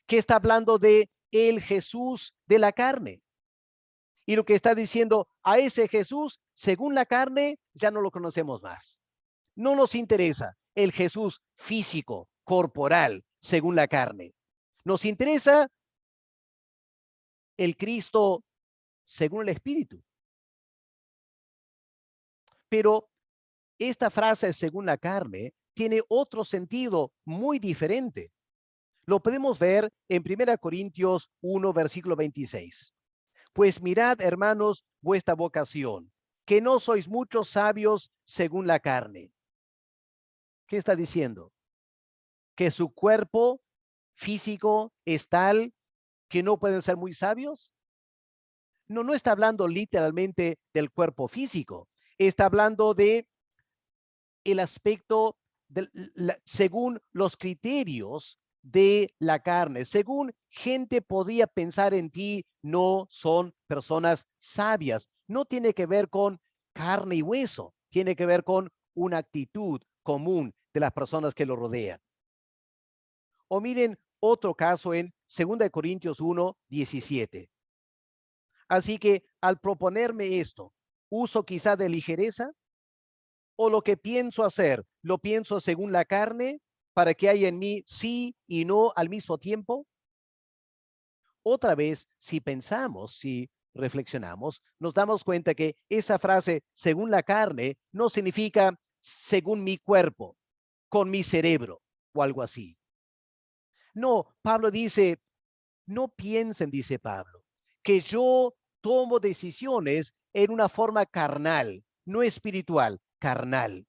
que está hablando de el Jesús de la carne. Y lo que está diciendo, a ese Jesús, según la carne, ya no lo conocemos más. No nos interesa el Jesús físico, corporal, según la carne. Nos interesa el Cristo según el Espíritu. Pero esta frase según la carne tiene otro sentido muy diferente. Lo podemos ver en 1 Corintios 1, versículo 26. Pues mirad, hermanos, vuestra vocación, que no sois muchos sabios según la carne. ¿Qué está diciendo? Que su cuerpo físico es tal que no pueden ser muy sabios. No está hablando literalmente del cuerpo físico. Está hablando de el aspecto según los criterios de la carne. Según gente podía pensar en ti, no son personas sabias. No tiene que ver con carne y hueso. Tiene que ver con una actitud común de las personas que lo rodean. O miren Otro caso en 2 Corintios 1, 17. Así que al proponerme esto, ¿uso quizá de ligereza? ¿O lo que pienso hacer, lo pienso según la carne para que haya en mí sí y no al mismo tiempo? Otra vez, si pensamos, si reflexionamos, nos damos cuenta que esa frase según la carne no significa según mi cuerpo, con mi cerebro o algo así. No, Pablo dice, no piensen, dice Pablo, que yo tomo decisiones en una forma carnal, no espiritual, carnal,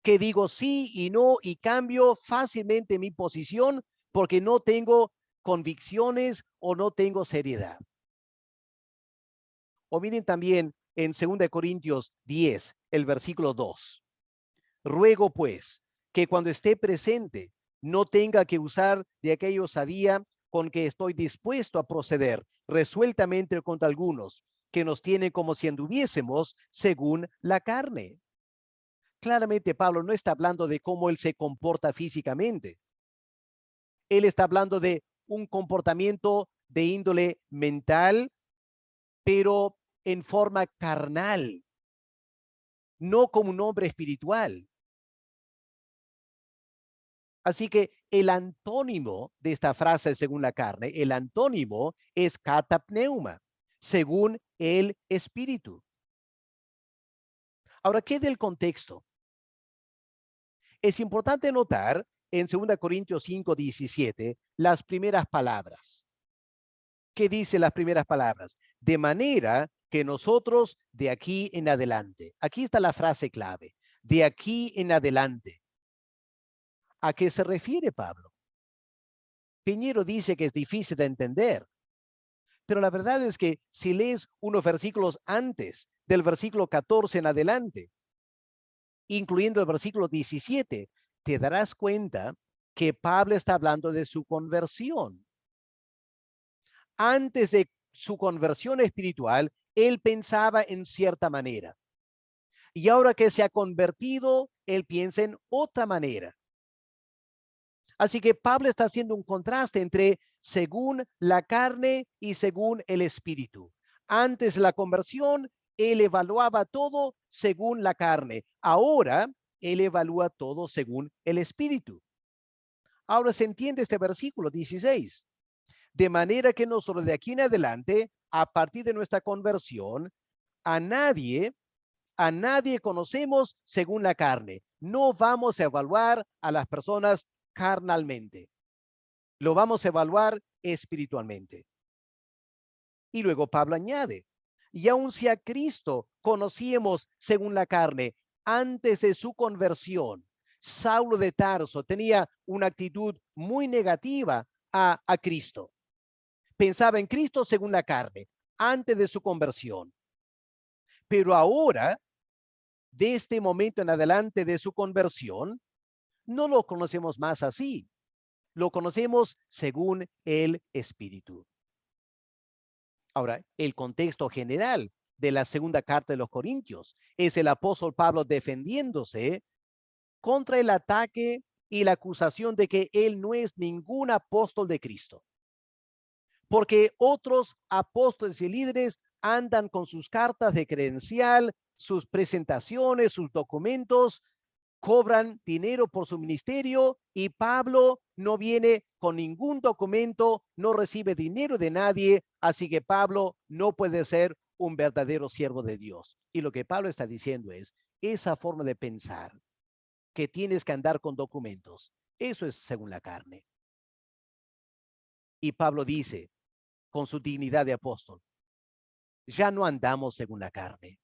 que digo sí y no y cambio fácilmente mi posición porque no tengo convicciones o no tengo seriedad. O miren también en 2 Corintios 10, el versículo 2. Ruego pues que cuando esté presente no tenga que usar de aquella osadía con que estoy dispuesto a proceder resueltamente contra algunos que nos tienen como si anduviésemos según la carne. Claramente Pablo no está hablando de cómo él se comporta físicamente. Él está hablando de un comportamiento de índole mental, pero en forma carnal, no como un hombre espiritual. Así que el antónimo de esta frase según la carne, el antónimo es katapneuma, según el espíritu. Ahora, ¿qué del contexto? Es importante notar en 2 Corintios 5, 17 las primeras palabras. ¿Qué dice las primeras palabras? De manera que nosotros de aquí en adelante, aquí está la frase clave, de aquí en adelante. ¿A qué se refiere Pablo? Piñero dice que es difícil de entender, pero la verdad es que si lees unos versículos antes del versículo 14 en adelante, incluyendo el versículo 17, te darás cuenta que Pablo está hablando de su conversión. Antes de su conversión espiritual, él pensaba en cierta manera. Y ahora que se ha convertido, él piensa en otra manera. Así que Pablo está haciendo un contraste entre según la carne y según el espíritu. Antes de la conversión, él evaluaba todo según la carne. Ahora, él evalúa todo según el espíritu. Ahora se entiende este versículo 16. De manera que nosotros de aquí en adelante, a partir de nuestra conversión, a nadie conocemos según la carne. No vamos a evaluar a las personas carnalmente. Lo vamos a evaluar espiritualmente. Y luego Pablo añade, y aun si a Cristo conocíamos según la carne, antes de su conversión, Saulo de Tarso tenía una actitud muy negativa a Cristo. Pensaba en Cristo según la carne, antes de su conversión. Pero ahora, de este momento en adelante de su conversión, no lo conocemos más así. Lo conocemos según el Espíritu. Ahora, el contexto general de la segunda carta de los Corintios es el apóstol Pablo defendiéndose contra el ataque y la acusación de que él no es ningún apóstol de Cristo. Porque otros apóstoles y líderes andan con sus cartas de credencial, sus presentaciones, sus documentos, cobran dinero por su ministerio y Pablo no viene con ningún documento, no recibe dinero de nadie, así que Pablo no puede ser un verdadero siervo de Dios. Y lo que Pablo está diciendo es, esa forma de pensar, que tienes que andar con documentos, eso es según la carne. Y Pablo dice, con su dignidad de apóstol, ya no andamos según la carne,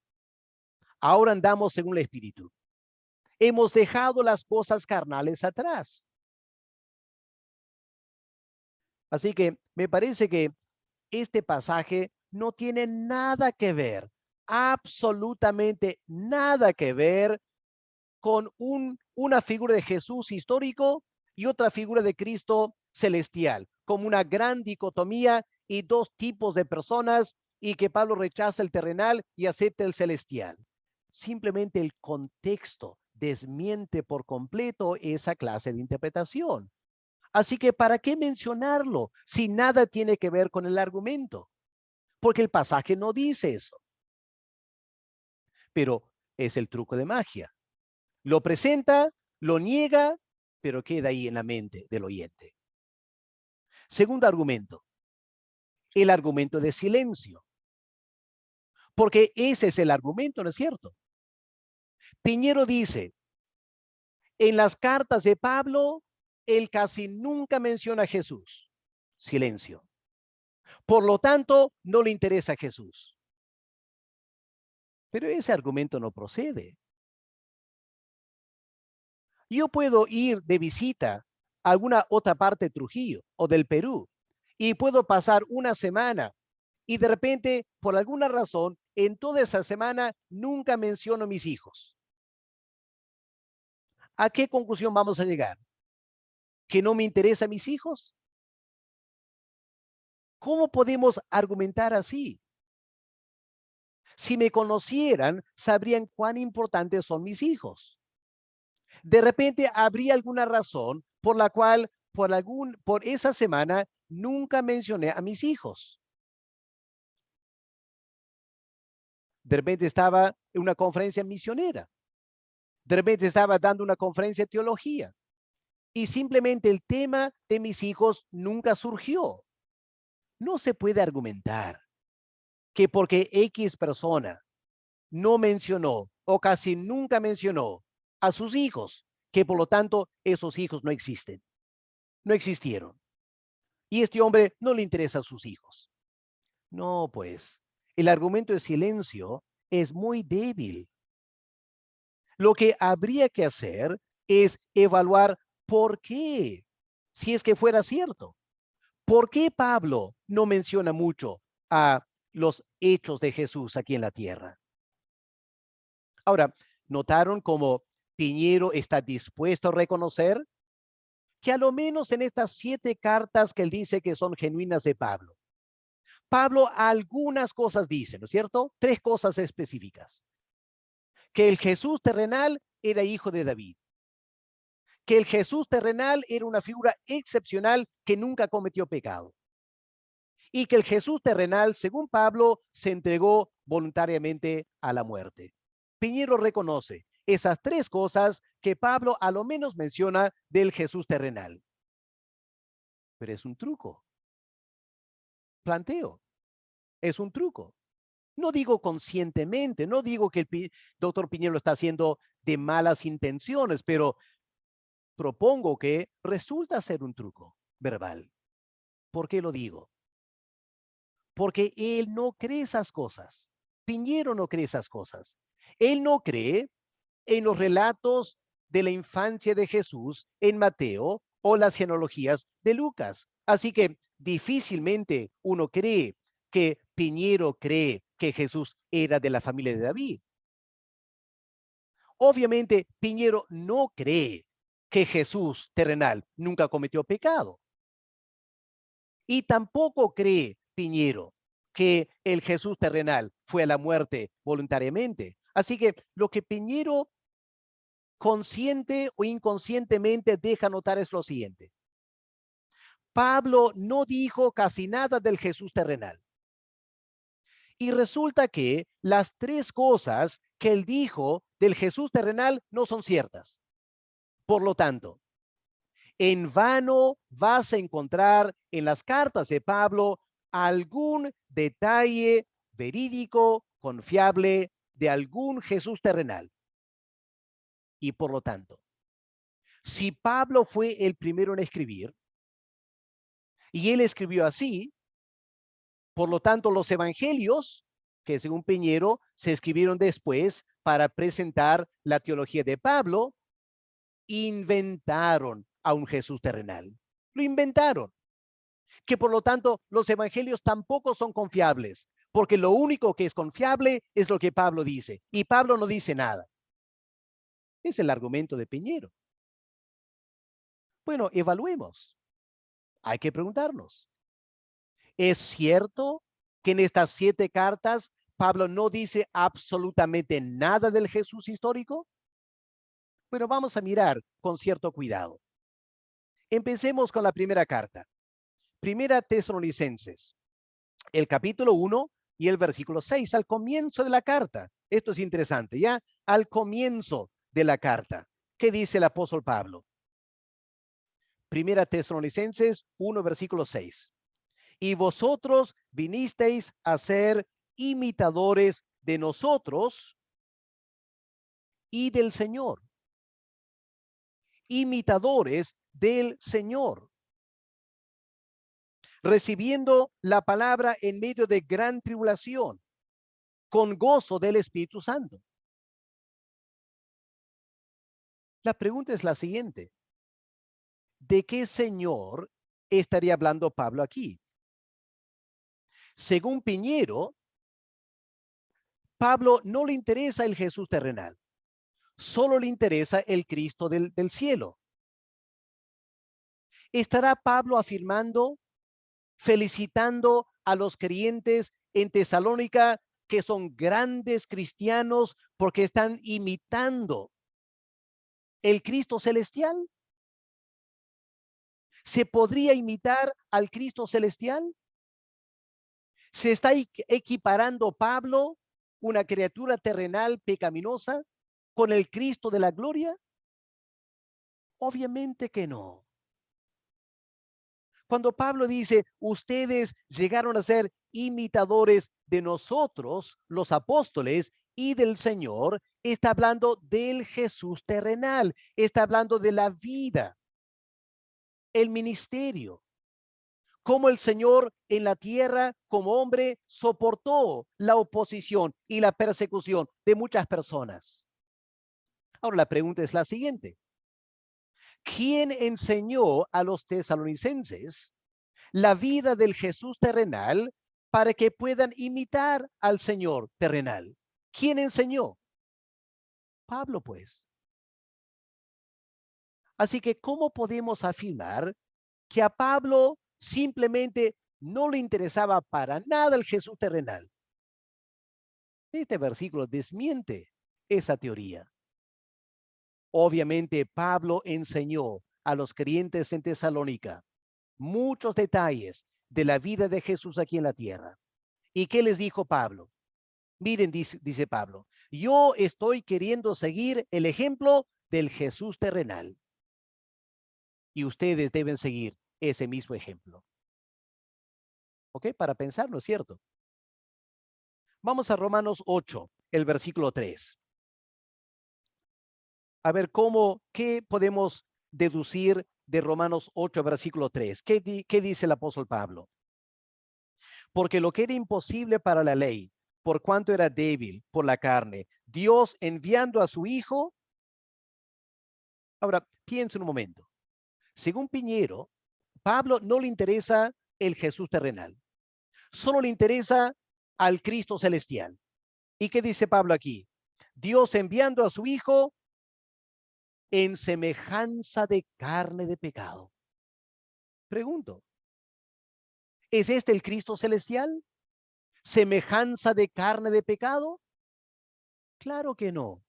ahora andamos según el Espíritu. Hemos dejado las cosas carnales atrás. Así que me parece que este pasaje no tiene nada que ver, absolutamente nada que ver con una figura de Jesús histórico y otra figura de Cristo celestial, como una gran dicotomía y dos tipos de personas y que Pablo rechaza el terrenal y acepta el celestial. Simplemente el contexto desmiente por completo esa clase de interpretación. Así que ¿para qué mencionarlo si nada tiene que ver con el argumento? Porque el pasaje no dice eso. Pero es el truco de magia. Lo presenta, lo niega, pero queda ahí en la mente del oyente. Segundo argumento, el argumento de silencio. Porque ese es el argumento, ¿no es cierto? Piñero dice, en las cartas de Pablo, él casi nunca menciona a Jesús. Silencio. Por lo tanto, no le interesa a Jesús. Pero ese argumento no procede. Yo puedo ir de visita a alguna otra parte de Trujillo o del Perú y puedo pasar una semana y de repente, por alguna razón, en toda esa semana nunca menciono a mis hijos. ¿A qué conclusión vamos a llegar? ¿Que no me interesan mis hijos? ¿Cómo podemos argumentar así? Si me conocieran, sabrían cuán importantes son mis hijos. De repente habría alguna razón por la cual por esa semana nunca mencioné a mis hijos. De repente estaba en una conferencia misionera. De repente estaba dando una conferencia de teología. Y simplemente el tema de mis hijos nunca surgió. No se puede argumentar que porque X persona no mencionó o casi nunca mencionó a sus hijos, que por lo tanto esos hijos no existen, no existieron. Y este hombre no le interesa a sus hijos. No, pues, el argumento de silencio es muy débil. Lo que habría que hacer es evaluar por qué, si es que fuera cierto. ¿Por qué Pablo no menciona mucho a los hechos de Jesús aquí en la tierra? Ahora, ¿notaron cómo Piñero está dispuesto a reconocer que a lo menos en estas 7 cartas que él dice que son genuinas de Pablo, Pablo algunas cosas dice, ¿no es cierto? 3 cosas específicas. Que el Jesús terrenal era hijo de David. Que el Jesús terrenal era una figura excepcional que nunca cometió pecado. Y que el Jesús terrenal, según Pablo, se entregó voluntariamente a la muerte. Piñero reconoce esas 3 cosas que Pablo a lo menos menciona del Jesús terrenal. Pero es un truco. Planteo. Es un truco. No digo conscientemente, no digo que el doctor Piñero lo está haciendo de malas intenciones, pero propongo que resulta ser un truco verbal. ¿Por qué lo digo? Porque él no cree esas cosas. Piñero no cree esas cosas. Él no cree en los relatos de la infancia de Jesús en Mateo o las genealogías de Lucas. Así que difícilmente uno cree que Piñero cree que Jesús era de la familia de David. Obviamente, Piñero no cree que Jesús terrenal nunca cometió pecado. Y tampoco cree Piñero que el Jesús terrenal fue a la muerte voluntariamente. Así que lo que Piñero consciente o inconscientemente deja notar es lo siguiente. Pablo no dijo casi nada del Jesús terrenal. Y resulta que las 3 cosas que él dijo del Jesús terrenal no son ciertas. Por lo tanto, en vano vas a encontrar en las cartas de Pablo algún detalle verídico, confiable de algún Jesús terrenal. Y por lo tanto, si Pablo fue el primero en escribir, y él escribió así, por lo tanto, los evangelios, que según Piñero se escribieron después para presentar la teología de Pablo, inventaron a un Jesús terrenal. Lo inventaron. Que por lo tanto, los evangelios tampoco son confiables, porque lo único que es confiable es lo que Pablo dice, y Pablo no dice nada. Es el argumento de Piñero. Bueno, evaluemos. Hay que preguntarnos. ¿Es cierto que en estas 7 cartas Pablo no dice absolutamente nada del Jesús histórico? Bueno, vamos a mirar con cierto cuidado. Empecemos con la primera carta. Primera Tesalonicenses, el capítulo 1 y el versículo 6, al comienzo de la carta. Esto es interesante, ¿ya? Al comienzo de la carta. ¿Qué dice el apóstol Pablo? Primera Tesalonicenses 1, versículo 6. Y vosotros vinisteis a ser imitadores de nosotros y del Señor. Imitadores del Señor, recibiendo la palabra en medio de gran tribulación, con gozo del Espíritu Santo. La pregunta es la siguiente: ¿de qué Señor estaría hablando Pablo aquí? Según Piñero, Pablo no le interesa el Jesús terrenal, solo le interesa el Cristo del cielo. ¿Estará Pablo afirmando, felicitando a los creyentes en Tesalónica que son grandes cristianos porque están imitando el Cristo celestial? ¿Se podría imitar al Cristo celestial? ¿Se está equiparando Pablo, una criatura terrenal pecaminosa, con el Cristo de la gloria? Obviamente que no. Cuando Pablo dice, ustedes llegaron a ser imitadores de nosotros, los apóstoles, y del Señor, está hablando del Jesús terrenal, está hablando de la vida, el ministerio, cómo el Señor en la tierra como hombre soportó la oposición y la persecución de muchas personas. Ahora la pregunta es la siguiente: ¿quién enseñó a los tesalonicenses la vida del Jesús terrenal para que puedan imitar al Señor terrenal? ¿Quién enseñó? Pablo, pues. Así que, ¿cómo podemos afirmar que a Pablo simplemente no le interesaba para nada el Jesús terrenal? Este versículo desmiente esa teoría. Obviamente, Pablo enseñó a los creyentes en Tesalónica muchos detalles de la vida de Jesús aquí en la tierra. ¿Y qué les dijo Pablo? Miren, dice Pablo, yo estoy queriendo seguir el ejemplo del Jesús terrenal. Y ustedes deben seguir ese mismo ejemplo. ¿Ok? Para pensarlo, ¿es cierto? Vamos a Romanos 8, el versículo 3. A ver, ¿qué podemos deducir de Romanos 8, versículo 3? ¿Qué dice el apóstol Pablo? Porque lo que era imposible para la ley, por cuanto era débil por la carne, Dios enviando a su Hijo. Ahora, piensa un momento. Según Piñero, Pablo no le interesa el Jesús terrenal, solo le interesa al Cristo celestial. ¿Y qué dice Pablo aquí? Dios enviando a su Hijo en semejanza de carne de pecado. Pregunto, ¿es este el Cristo celestial? ¿Semejanza de carne de pecado? Claro que no.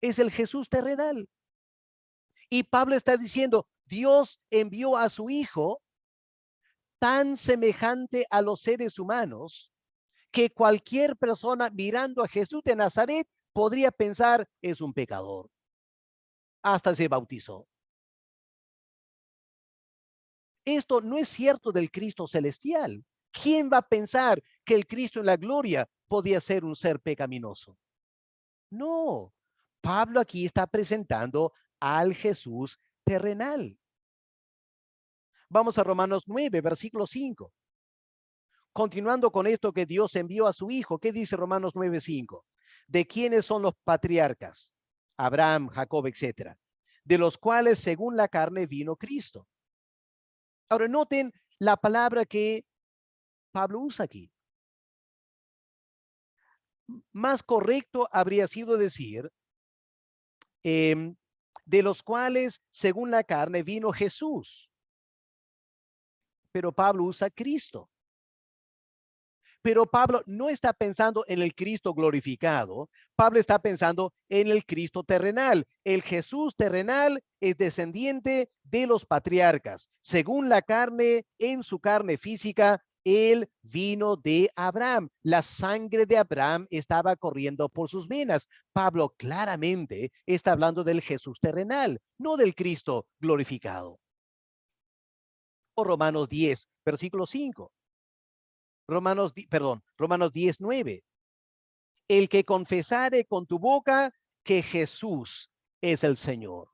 Es el Jesús terrenal. Y Pablo está diciendo, Dios envió a su Hijo tan semejante a los seres humanos que cualquier persona mirando a Jesús de Nazaret podría pensar, es un pecador. Hasta se bautizó. Esto no es cierto del Cristo celestial. ¿Quién va a pensar que el Cristo en la gloria podía ser un ser pecaminoso? No. Pablo aquí está presentando al Jesús terrenal. Vamos a Romanos 9, versículo 5. Continuando con esto que Dios envió a su Hijo, ¿qué dice Romanos 9, 5? ¿De quiénes son los patriarcas? Abraham, Jacob, etcétera. De los cuales según la carne vino Cristo. Ahora noten la palabra que Pablo usa aquí. Más correcto habría sido decir, de los cuales según la carne vino Jesús. Pero Pablo usa Cristo. Pero Pablo no está pensando en el Cristo glorificado. Pablo está pensando en el Cristo terrenal. El Jesús terrenal es descendiente de los patriarcas. Según la carne, en su carne física, él vino de Abraham. La sangre de Abraham estaba corriendo por sus venas. Pablo claramente está hablando del Jesús terrenal, no del Cristo glorificado. O Romanos 10, versículo 5. Romanos 10, 9. El que confesare con tu boca que Jesús es el Señor.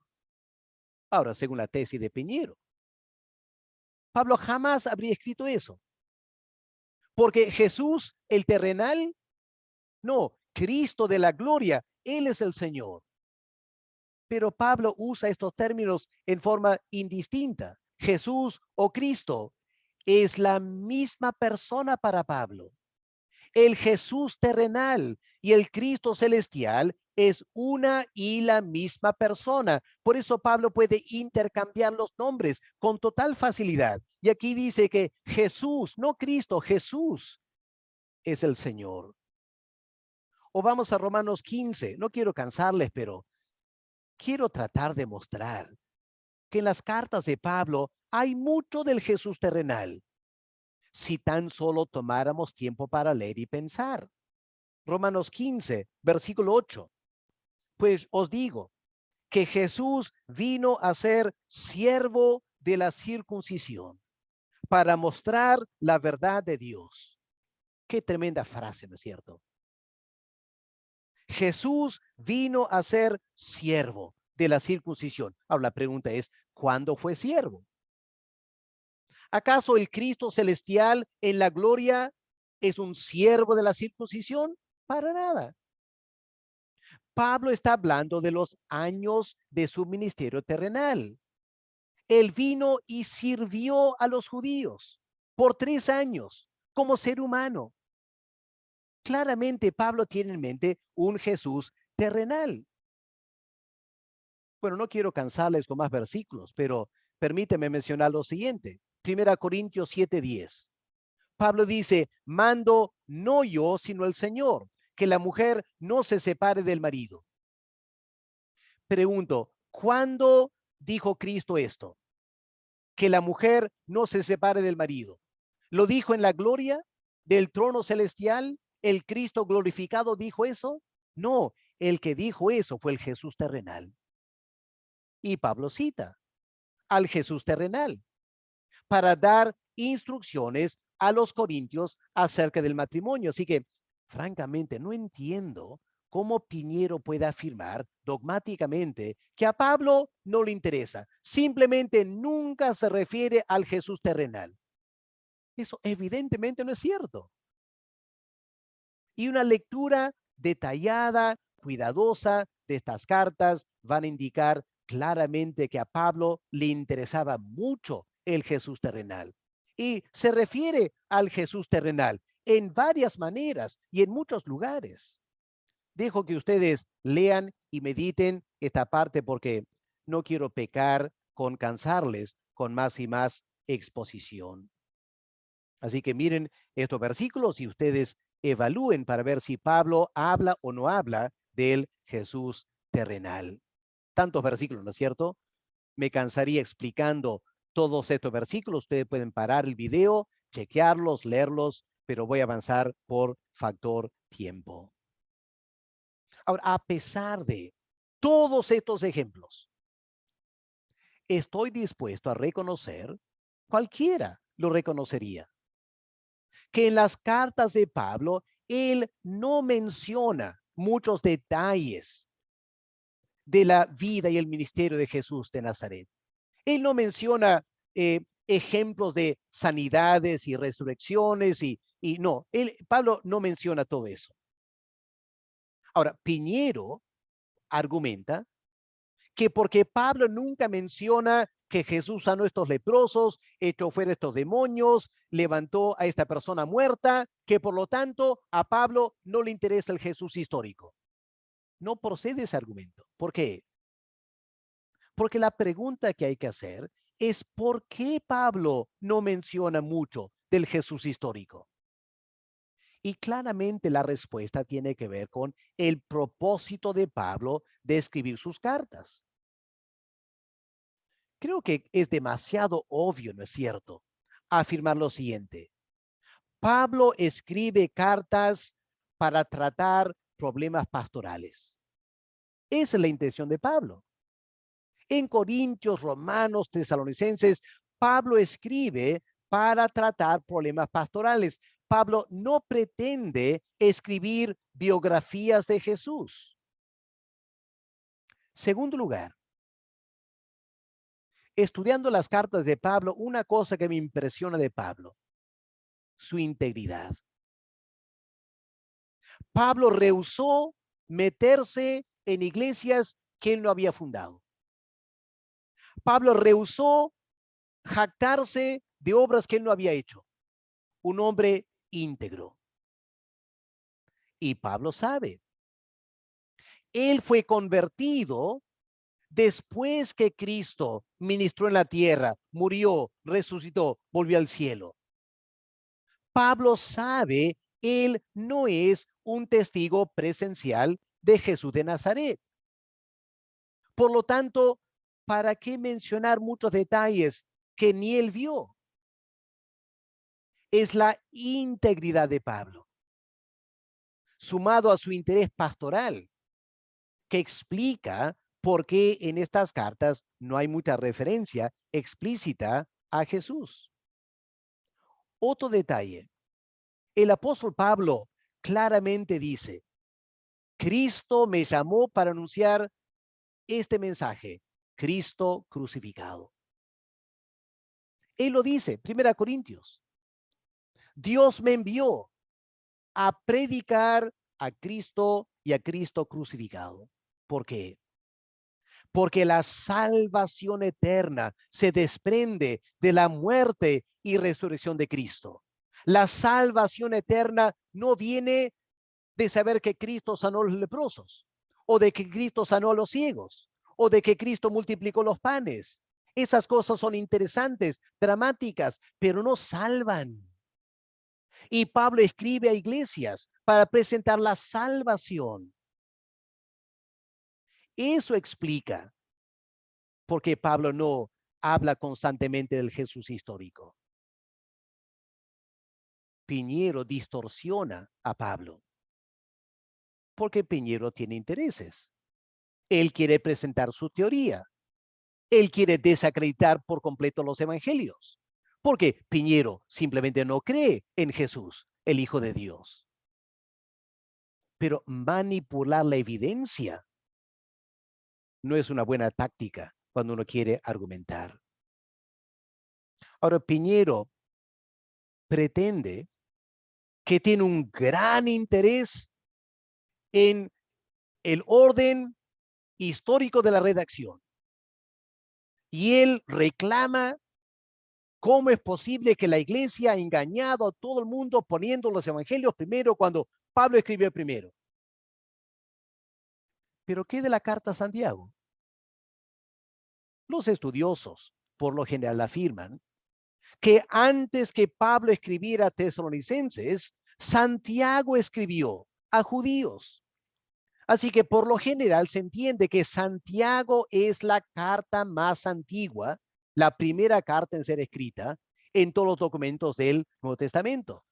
Ahora, según la tesis de Piñero, Pablo jamás habría escrito eso. Porque Jesús, el terrenal, no, Cristo de la gloria, Él es el Señor. Pero Pablo usa estos términos en forma indistinta. Jesús o Cristo es la misma persona para Pablo. El Jesús terrenal y el Cristo celestial es una y la misma persona. Por eso Pablo puede intercambiar los nombres con total facilidad. Y aquí dice que Jesús, no Cristo, Jesús es el Señor. O vamos a Romanos 15. No quiero cansarles, pero quiero tratar de mostrar que en las cartas de Pablo hay mucho del Jesús terrenal. Si tan solo tomáramos tiempo para leer y pensar. Romanos 15, versículo 8. Pues os digo que Jesús vino a ser siervo de la circuncisión para mostrar la verdad de Dios. Qué tremenda frase, ¿no es cierto? Jesús vino a ser siervo de la circuncisión. Ahora la pregunta es, ¿cuándo fue siervo? ¿Acaso el Cristo celestial en la gloria es un siervo de la circuncisión? Para nada. Pablo está hablando de los años de su ministerio terrenal. Él vino y sirvió a los judíos por 3 años como ser humano. Claramente Pablo tiene en mente un Jesús terrenal. Bueno, no quiero cansarles con más versículos, pero permíteme mencionar lo siguiente. 1 Corintios 7:10. Pablo dice, mando no yo, sino el Señor, que la mujer no se separe del marido. Pregunto, ¿cuándo dijo Cristo esto? Que la mujer no se separe del marido. ¿Lo dijo en la gloria del trono celestial? ¿El Cristo glorificado dijo eso? No, el que dijo eso fue el Jesús terrenal. Y Pablo cita al Jesús terrenal para dar instrucciones a los corintios acerca del matrimonio. Así que, francamente, no entiendo cómo Piñero puede afirmar dogmáticamente que a Pablo no le interesa. Simplemente nunca se refiere al Jesús terrenal. Eso evidentemente no es cierto. Y una lectura detallada, cuidadosa de estas cartas van a indicar claramente que a Pablo le interesaba mucho el Jesús terrenal. Y se refiere al Jesús terrenal en varias maneras y en muchos lugares. Dejo que ustedes lean y mediten esta parte porque no quiero pecar con cansarles con más y más exposición. Así que miren estos versículos y ustedes evalúen para ver si Pablo habla o no habla del Jesús terrenal. Tantos versículos, ¿no es cierto? Me cansaría explicando todos estos versículos. Ustedes pueden parar el video, chequearlos, leerlos, pero voy a avanzar por factor tiempo. Ahora, a pesar de todos estos ejemplos, estoy dispuesto a reconocer, cualquiera lo reconocería, que en las cartas de Pablo, él no menciona muchos detalles de la vida y el ministerio de Jesús de Nazaret. Él no menciona ejemplos de sanidades y resurrecciones y no, Pablo no menciona todo eso. Ahora, Piñero argumenta que porque Pablo nunca menciona que Jesús sanó a estos leprosos, echó fuera estos demonios, levantó a esta persona muerta, que por lo tanto a Pablo no le interesa el Jesús histórico. No procede ese argumento. ¿Por qué? Porque la pregunta que hay que hacer es ¿por qué Pablo no menciona mucho del Jesús histórico? Y claramente la respuesta tiene que ver con el propósito de Pablo de escribir sus cartas. Creo que es demasiado obvio, ¿no es cierto?, afirmar lo siguiente. Pablo escribe cartas para tratar problemas pastorales. Esa es la intención de Pablo. En Corintios, Romanos, Tesalonicenses, Pablo escribe para tratar problemas pastorales. Pablo no pretende escribir biografías de Jesús. Segundo lugar, estudiando las cartas de Pablo, una cosa que me impresiona de Pablo, su integridad. Pablo rehusó meterse en iglesias que él no había fundado. Pablo rehusó jactarse de obras que él no había hecho. Un hombre íntegro. Y Pablo sabe, él fue convertido después que Cristo ministró en la tierra, murió, resucitó, volvió al cielo. Pablo sabe, él no es un testigo presencial de Jesús de Nazaret. Por lo tanto, ¿para qué mencionar muchos detalles que ni él vio? Es la integridad de Pablo, sumado a su interés pastoral, que explica por qué en estas cartas no hay mucha referencia explícita a Jesús. Otro detalle, el apóstol Pablo claramente dice, Cristo me llamó para anunciar este mensaje, Cristo crucificado. Él lo dice, 1 Corintios. Dios me envió a predicar a Cristo y a Cristo crucificado. ¿Por qué? Porque la salvación eterna se desprende de la muerte y resurrección de Cristo. La salvación eterna no viene de saber que Cristo sanó a los leprosos, o de que Cristo sanó a los ciegos, o de que Cristo multiplicó los panes. Esas cosas son interesantes, dramáticas, pero no salvan. Y Pablo escribe a iglesias para presentar la salvación. Eso explica por qué Pablo no habla constantemente del Jesús histórico. Piñero distorsiona a Pablo, porque Piñero tiene intereses. Él quiere presentar su teoría. Él quiere desacreditar por completo los evangelios, porque Piñero simplemente no cree en Jesús, el Hijo de Dios. Pero manipular la evidencia no es una buena táctica cuando uno quiere argumentar. Ahora, Piñero pretende que tiene un gran interés en el orden histórico de la redacción. Y él reclama cómo es posible que la iglesia ha engañado a todo el mundo poniendo los evangelios primero cuando Pablo escribió primero. Pero ¿qué de la carta a Santiago? Los estudiosos, por lo general, afirman que antes que Pablo escribiera a Tesalonicenses, Santiago escribió a judíos. Así que por lo general se entiende que Santiago es la carta más antigua, la primera carta en ser escrita en todos los documentos del Nuevo Testamento.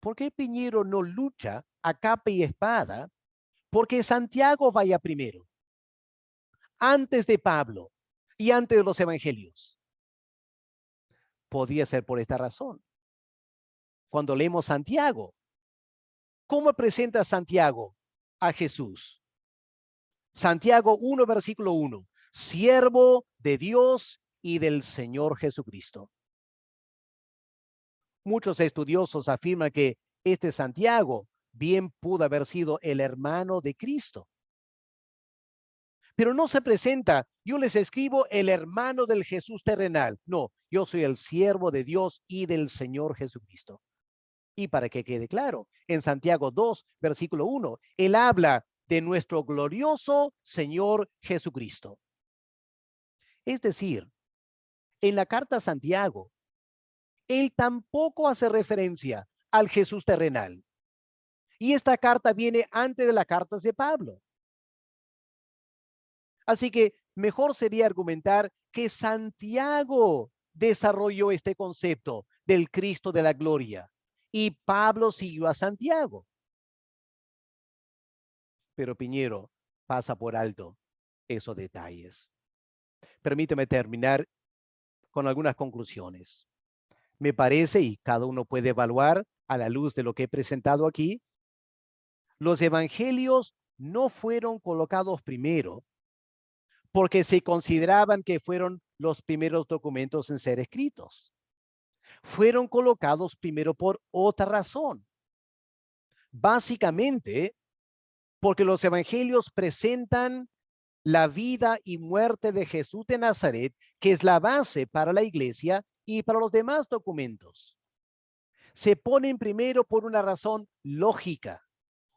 ¿Por qué Piñero no lucha a capa y espada porque Santiago vaya primero, antes de Pablo y antes de los evangelios? Podría ser por esta razón. Cuando leemos Santiago, ¿cómo presenta Santiago a Jesús? Santiago 1, versículo 1, siervo de Dios y del Señor Jesucristo. Muchos estudiosos afirman que este Santiago bien pudo haber sido el hermano de Cristo. Pero no se presenta, yo les escribo el hermano del Jesús terrenal. No, yo soy el siervo de Dios y del Señor Jesucristo. Y para que quede claro, en Santiago 2, versículo 1, él habla de nuestro glorioso Señor Jesucristo. Es decir, en la carta a Santiago, él tampoco hace referencia al Jesús terrenal. Y esta carta viene antes de las cartas de Pablo. Así que mejor sería argumentar que Santiago desarrolló este concepto del Cristo de la gloria y Pablo siguió a Santiago. Pero Piñero pasa por alto esos detalles. Permíteme terminar con algunas conclusiones. Me parece, y cada uno puede evaluar a la luz de lo que he presentado aquí, los evangelios no fueron colocados primero porque se consideraban que fueron los primeros documentos en ser escritos. Fueron colocados primero por otra razón. Básicamente, porque los evangelios presentan la vida y muerte de Jesús de Nazaret, que es la base para la iglesia y para los demás documentos. Se ponen primero por una razón lógica,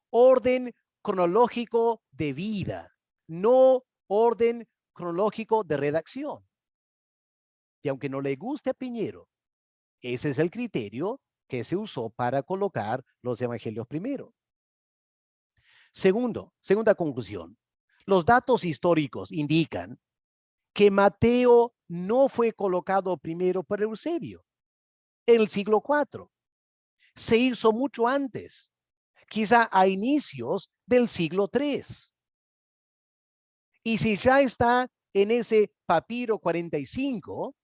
orden cronológico de vida, no orden cronológico de redacción. Y aunque no le guste a Piñero, ese es el criterio que se usó para colocar los evangelios primero. Segunda conclusión. Los datos históricos indican que Mateo no fue colocado primero por Eusebio en el siglo IV. Se hizo mucho antes, quizá a inicios del siglo III. Y si ya está en ese papiro 45,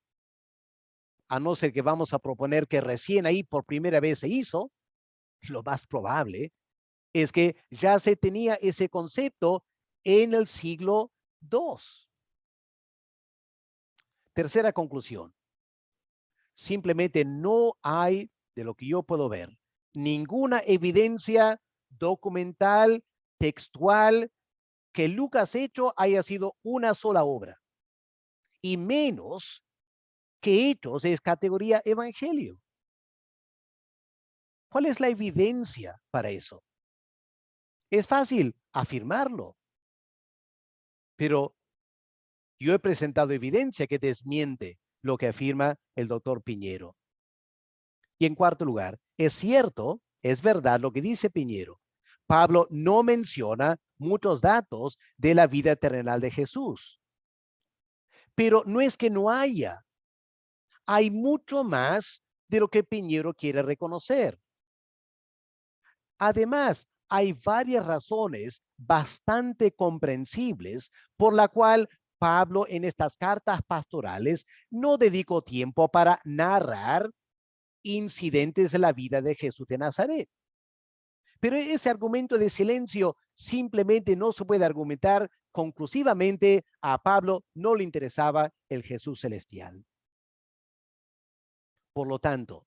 a no ser que vamos a proponer que recién ahí por primera vez se hizo, lo más probable es que ya se tenía ese concepto en el siglo II. Tercera conclusión. Simplemente no hay, de lo que yo puedo ver, ninguna evidencia documental, textual, que Lucas hecho haya sido una sola obra. Y menos que Hechos es categoría evangelio. ¿Cuál es la evidencia para eso? Es fácil afirmarlo, pero yo he presentado evidencia que desmiente lo que afirma el doctor Piñero. Y en cuarto lugar, es cierto, es verdad lo que dice Piñero. Pablo no menciona muchos datos de la vida terrenal de Jesús. Pero no es que no haya. Hay mucho más de lo que Piñero quiere reconocer. Además, hay varias razones bastante comprensibles por la cual Pablo en estas cartas pastorales no dedicó tiempo para narrar incidentes de la vida de Jesús de Nazaret. Pero ese argumento de silencio simplemente no se puede argumentar conclusivamente. A Pablo no le interesaba el Jesús celestial. Por lo tanto,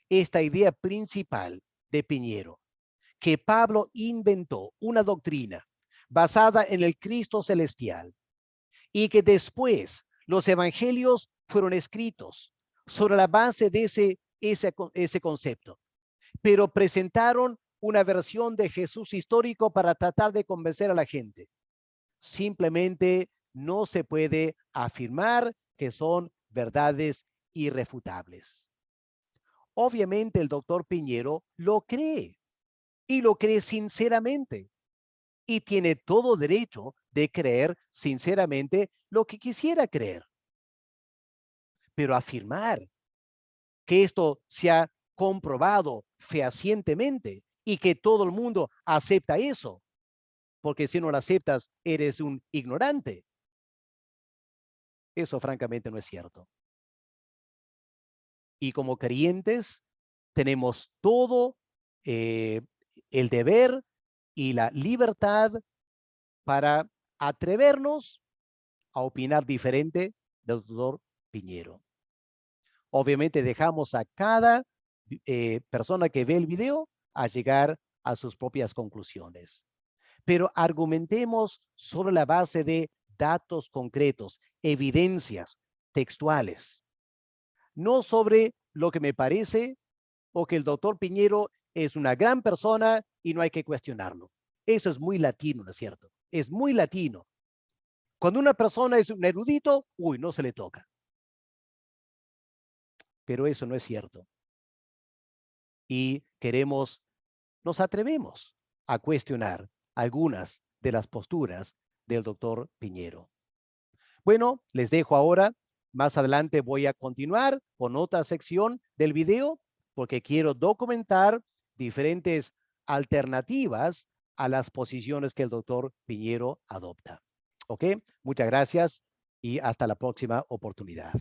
esta idea principal de Piñero, que Pablo inventó una doctrina basada en el Cristo celestial y que después los evangelios fueron escritos sobre la base de ese concepto, pero presentaron una versión de Jesús histórico para tratar de convencer a la gente. Simplemente no se puede afirmar que son verdades irrefutables. Obviamente el doctor Piñero lo cree y lo cree sinceramente y tiene todo derecho de creer sinceramente lo que quisiera creer. Pero afirmar que esto se ha comprobado fehacientemente y que todo el mundo acepta eso, porque si no lo aceptas, eres un ignorante. Eso francamente no es cierto. Y como creyentes tenemos todo el deber y la libertad para atrevernos a opinar diferente del doctor Piñero. Obviamente dejamos a cada persona que ve el video a llegar a sus propias conclusiones. Pero argumentemos sobre la base de datos concretos, evidencias textuales, no sobre lo que me parece o que el doctor Piñero es una gran persona y no hay que cuestionarlo. Eso es muy latino, ¿no es cierto? Es muy latino. Cuando una persona es un erudito, uy, no se le toca. Pero eso no es cierto. y nos atrevemos a cuestionar algunas de las posturas del doctor Piñero. Bueno, les dejo ahora. Más adelante voy a continuar con otra sección del video porque quiero documentar diferentes alternativas a las posiciones que el doctor Piñero adopta. ¿Ok? Muchas gracias y hasta la próxima oportunidad.